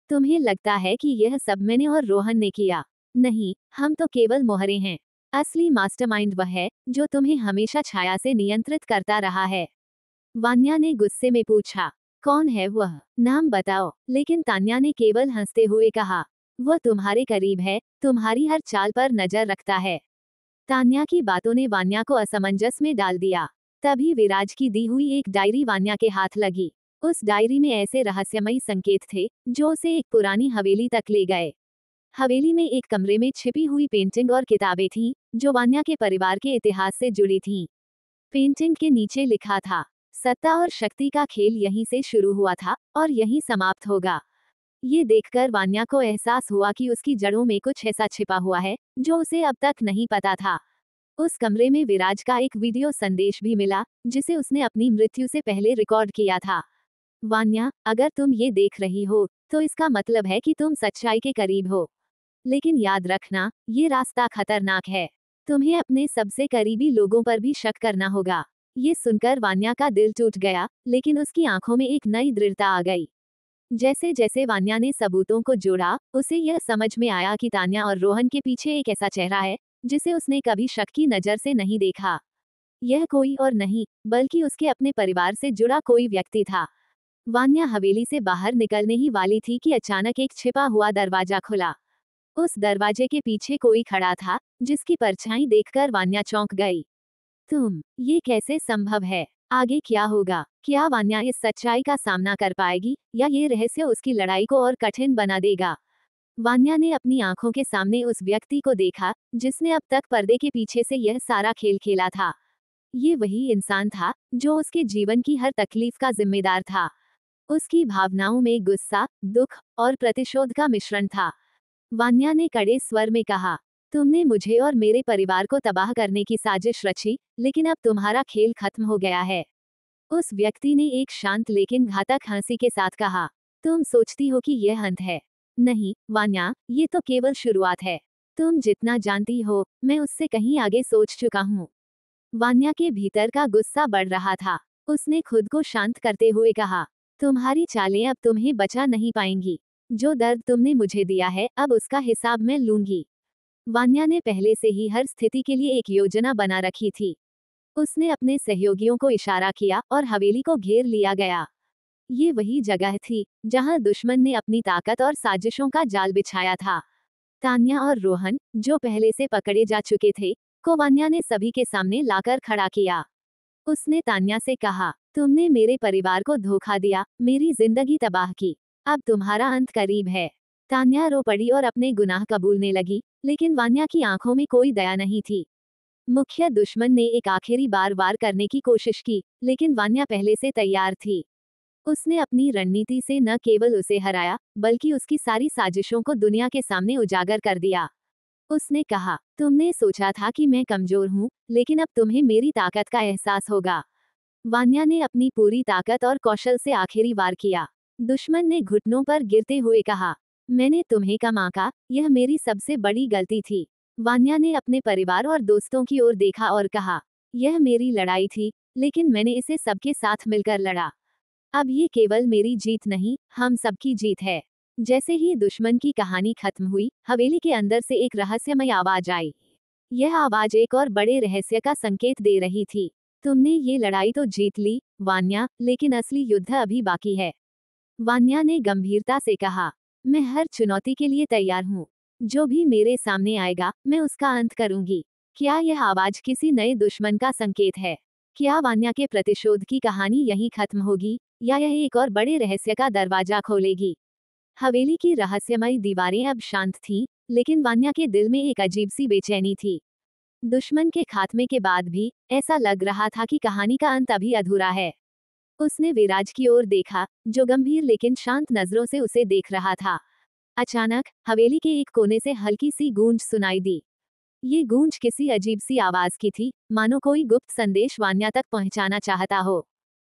तुम्हें लगता है कि यह सब मैंने और रोहन ने किया? नहीं, हम तो केवल मोहरे हैं। असली मास्टरमाइंड वह है जो तुम्हें हमेशा छाया से नियंत्रित करता रहा है। वान्या ने गुस्से में पूछा, कौन है वह? नाम बताओ। लेकिन तान्या ने केवल हंसते हुए कहा, वह तुम्हारे करीब है, तुम्हारी हर चाल पर नजर रखता है। तान्या की बातों ने वान्या को असमंजस में डाल दिया। तभी विराज की दी हुई एक डायरी वान्या के हाथ लगी। उस डायरी में ऐसे रहस्यमयी संकेत थे जो उसे एक पुरानी हवेली तक ले गए। हवेली में एक कमरे में छिपी हुई पेंटिंग और किताबें थीं, जो वान्या के परिवार के इतिहास से जुड़ी थीं। पेंटिंग के नीचे लिखा था, सत्ता और शक्ति का खेल यहीं से शुरू हुआ था और यहीं समाप्त होगा। ये देखकर वान्या को एहसास हुआ कि उसकी जड़ों में कुछ ऐसा छिपा हुआ है जो उसे अब तक नहीं पता था। उस कमरे में विराज का एक वीडियो संदेश भी मिला, जिसे उसने अपनी मृत्यु से पहले रिकॉर्ड किया था। वान्या, अगर तुम ये देख रही हो, तो इसका मतलब है कि तुम सच्चाई के करीब हो। लेकिन याद रखना, ये रास्ता खतरनाक है। तुम्हें अपने सबसे करीबी लोगों पर भी शक करना होगा। ये सुनकर वान्या का दिल टूट गया, लेकिन उसकी आंखों में एक नई दृढ़ता आ गई। जैसे जैसे वान्या ने सबूतों को जोड़ा, उसे यह समझ में आया कि तान्या और रोहन के पीछे एक ऐसा चेहरा है जिसे उसने कभी शक की नजर से नहीं देखा। यह कोई और नहीं, बल्कि उसके अपने परिवार से जुड़ा कोई व्यक्ति था। वान्या हवेली से बाहर निकलने ही वाली थी कि अचानक एक छिपा हुआ दरवाजा खुला। उस दरवाजे के पीछे कोई खड़ा था, जिसकी परछाई देखकर वान्या चौंक गई। ये कैसे संभव है? आगे क्या होगा? क्या वान्या इस सच्चाई का सामना कर पाएगी, या ये रहस्य उसकी लड़ाई को और कठिन बना देगा? वान्या ने अपनी आंखों के सामने उस व्यक्ति को देखा, जिसने अब तक पर्दे के पीछे से यह सारा खेल खेला था। ये वही इंसान था जो उसके जीवन की हर तकलीफ का जिम्मेदार था। उसकी भावनाओं में गुस्सा, दुख और प्रतिशोध का मिश्रण था। वान्या ने कड़े स्वर में कहा, तुमने मुझे और मेरे परिवार को तबाह करने की साजिश रची, लेकिन अब तुम्हारा खेल खत्म हो गया है। उस व्यक्ति ने एक शांत लेकिन घातक हंसी के साथ कहा, तुम सोचती हो कि यह अंत है? नहीं, वान्या, ये तो केवल शुरुआत है। तुम जितना जानती हो, मैं उससे कहीं आगे सोच चुका हूँ। वान्या के भीतर का गुस्सा बढ़ रहा था। उसने खुद को शांत करते हुए कहा, तुम्हारी चालें अब तुम्हें बचा नहीं पाएंगी। जो दर्द तुमने मुझे दिया है, अब उसका हिसाब मैं लूंगी। वान्या ने पहले से ही हर स्थिति के लिए एक योजना बना रखी थी। उसने अपने सहयोगियों को इशारा किया और हवेली को घेर लिया गया। ये वही जगह थी जहां दुश्मन ने अपनी ताकत और साजिशों का जाल बिछाया था। तान्या और रोहन, जो पहले से पकड़े जा चुके थे, को वान्या ने सभी के सामने लाकर खड़ा किया। उसने तान्या से कहा, तुमने मेरे परिवार को धोखा दिया, मेरी जिंदगी तबाह की। अब तुम्हारा अंत करीब है। तान्या रो पड़ी और अपने गुनाह कबूलने लगी, लेकिन वान्या की आंखों में कोई दया नहीं थी। मुख्य दुश्मन ने एक आखिरी बार वार करने की कोशिश की, लेकिन वान्या पहले से तैयार थी। उसने अपनी रणनीति से न केवल उसे हराया, बल्कि उसकी सारी साजिशों को दुनिया के सामने उजागर कर दिया। उसने कहा, तुमने सोचा था कि मैं कमजोर हूँ, लेकिन अब तुम्हें मेरी ताकत का एहसास होगा। वान्या ने अपनी पूरी ताकत और कौशल से आखिरी वार किया। दुश्मन ने घुटनों पर गिरते हुए कहा, मैंने तुम्हें कम आंका, यह मेरी सबसे बड़ी गलती थी। वान्या ने अपने परिवार और दोस्तों की ओर देखा और कहा, यह मेरी लड़ाई थी, लेकिन मैंने इसे सबके साथ मिलकर लड़ा। अब ये केवल मेरी जीत नहीं, हम सबकी जीत है। जैसे ही दुश्मन की कहानी खत्म हुई, हवेली के अंदर से एक रहस्यमय आवाज आई। यह आवाज एक और बड़े रहस्य का संकेत दे रही थी। तुमने ये लड़ाई तो जीत ली, वान्या, लेकिन असली युद्ध अभी बाकी है। वान्या ने गंभीरता से कहा, मैं हर चुनौती के लिए तैयार हूँ। जो भी मेरे सामने आएगा, मैं उसका अंत करूंगी। क्या यह आवाज किसी नए दुश्मन का संकेत है? क्या वान्या के प्रतिशोध की कहानी यहीं खत्म होगी, या यह एक और बड़े रहस्य का दरवाजा खोलेगी? हवेली की रहस्यमयी दीवारें अब शांत थीं, लेकिन वान्या के दिल में एक अजीब सी बेचैनी थी। दुश्मन के खात्मे के बाद भी ऐसा लग रहा था कि कहानी का अंत अभी अधूरा है। उसने विराज की ओर देखा, जो गंभीर लेकिन शांत नजरों से उसे देख रहा था। अचानक हवेली के एक कोने से हल्की सी गूंज सुनाई दी। ये गूंज किसी अजीब सी आवाज की थी, मानो कोई गुप्त संदेश वान्या तक पहुंचाना चाहता हो।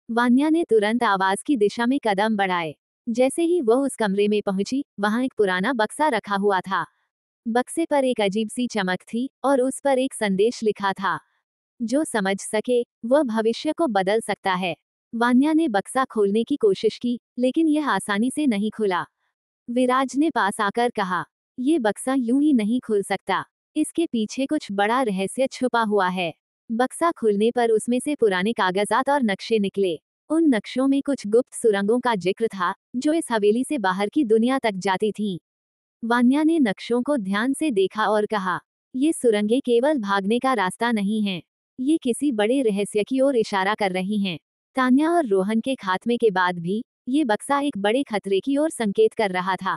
वान्या ने तुरंत आवाज की दिशा में कदम बढ़ाए। जैसे ही वह उस कमरे में पहुंची, वहां एक पुराना बक्सा रखा हुआ था। बक्से पर एक अजीब सी चमक थी और उस पर एक संदेश लिखा था, जो समझ सके वह भविष्य को बदल सकता है। वान्या ने बक्सा खोलने की कोशिश की, लेकिन यह आसानी से नहीं खुला। विराज ने पास आकर कहा, ये बक्सा यूं ही नहीं खुल सकता। इसके पीछे कुछ बड़ा रहस्य छुपा हुआ है। बक्सा खुलने पर उसमें से पुराने कागजात और नक्शे निकले। उन नक्शों में कुछ गुप्त सुरंगों का जिक्र था, जो इस हवेली से बाहर की दुनिया तक जाती थीं। वान्या ने नक्शों को ध्यान से देखा और कहा, ये सुरंगें केवल भागने का रास्ता नहीं हैं। ये किसी बड़े रहस्य की ओर इशारा कर रही हैं। तान्या और रोहन के खात्मे के बाद भी ये बक्सा एक बड़े खतरे की ओर संकेत कर रहा था।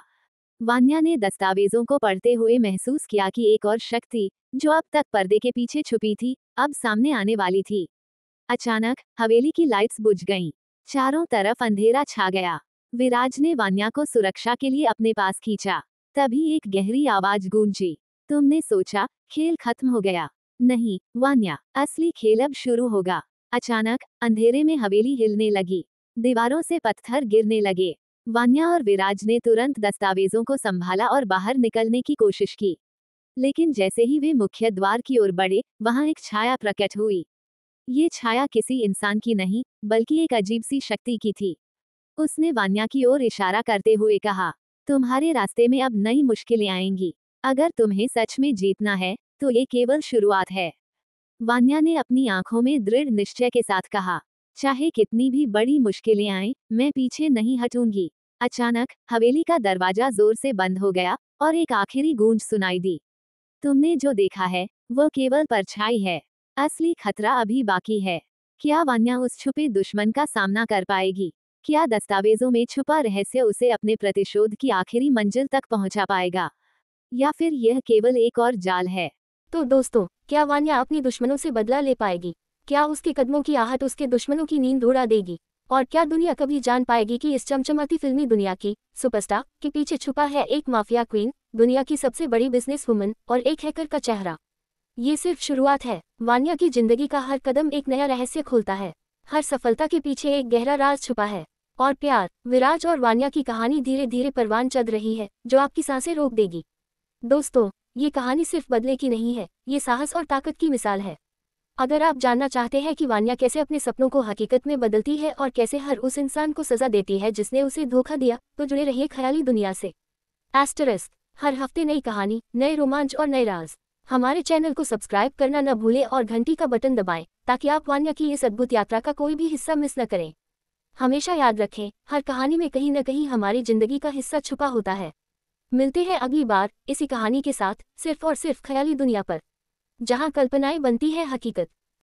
वान्या ने दस्तावेजों को पढ़ते हुए महसूस किया कि एक और शक्ति, जो अब तक पर्दे के पीछे छुपी थी, अब सामने आने वाली थी। अचानक हवेली की लाइट्स बुझ गईं। चारों तरफ अंधेरा छा गया। विराज ने वान्या को सुरक्षा के लिए अपने पास खींचा। तभी एक गहरी आवाज गूंजी, तुमने सोचा खेल खत्म हो गया? नहीं वान्या, असली खेल अब शुरू होगा। अचानक अंधेरे में हवेली हिलने लगी। दीवारों से पत्थर गिरने लगे। वान्या और विराज ने तुरंत दस्तावेजों को संभाला और बाहर निकलने की कोशिश की। लेकिन जैसे ही वे मुख्य द्वार की ओर बढ़े, वहां एक छाया प्रकट हुई। ये छाया किसी इंसान की नहीं, बल्कि एक अजीब सी शक्ति की थी। उसने वान्या की ओर इशारा करते हुए कहा, तुम्हारे रास्ते में अब नई मुश्किलें आएंगी। अगर तुम्हें सच में जीतना है, तो ये केवल शुरुआत है। वान्या ने अपनी आंखों में दृढ़ निश्चय के साथ कहा, चाहे कितनी भी बड़ी मुश्किलें आएं, मैं पीछे नहीं हटूंगी। अचानक हवेली का दरवाजा जोर से बंद हो गया और एक आखिरी गूंज सुनाई दी, तुमने जो देखा है वो केवल परछाई है। असली खतरा अभी बाकी है। क्या वान्या उस छुपे दुश्मन का सामना कर पाएगी? क्या दस्तावेजों में छुपा रहस्य उसे अपने प्रतिशोध की आखिरी मंजिल तक पहुंचा पाएगा, या फिर यह केवल एक और जाल है? तो दोस्तों, क्या वान्या अपनी दुश्मनों से बदला ले पाएगी? क्या उसके कदमों की आहट उसके दुश्मनों की नींद उड़ा देगी? और क्या दुनिया कभी जान पाएगी कि इस चमचमाती फिल्मी दुनिया की सुपरस्टार के पीछे छुपा है एक माफिया क्वीन, दुनिया की सबसे बड़ी बिजनेस वुमन और एक हैकर का चेहरा? ये सिर्फ शुरुआत है। वान्या की जिंदगी का हर कदम एक नया रहस्य खोलता है। हर सफलता के पीछे एक गहरा राज छुपा है। और प्यार, विराज और वान्या की कहानी धीरे धीरे परवान चढ़ रही है, जो आपकी सांसें रोक देगी। दोस्तों, ये कहानी सिर्फ बदले की नहीं है, ये साहस और ताकत की मिसाल है। अगर आप जानना चाहते हैं कि वान्या कैसे अपने सपनों को हकीकत में बदलती है और कैसे हर उस इंसान को सजा देती है जिसने उसे धोखा दिया, तो जुड़े रहिए ख्याली दुनिया से। एस्टरिस्क, हर हफ्ते नई कहानी, नए रोमांच और नए राज। हमारे चैनल को सब्सक्राइब करना न भूलें और घंटी का बटन दबाएं, ताकि आप वान्या की इस अद्भुत यात्रा का कोई भी हिस्सा मिस न करें। हमेशा याद रखें, हर कहानी में कहीं न कहीं हमारी जिंदगी का हिस्सा छुपा होता है। मिलते हैं अगली बार इसी कहानी के साथ, सिर्फ और सिर्फ ख्याली दुनिया पर, जहां कल्पनाएं बनती है हकीकत।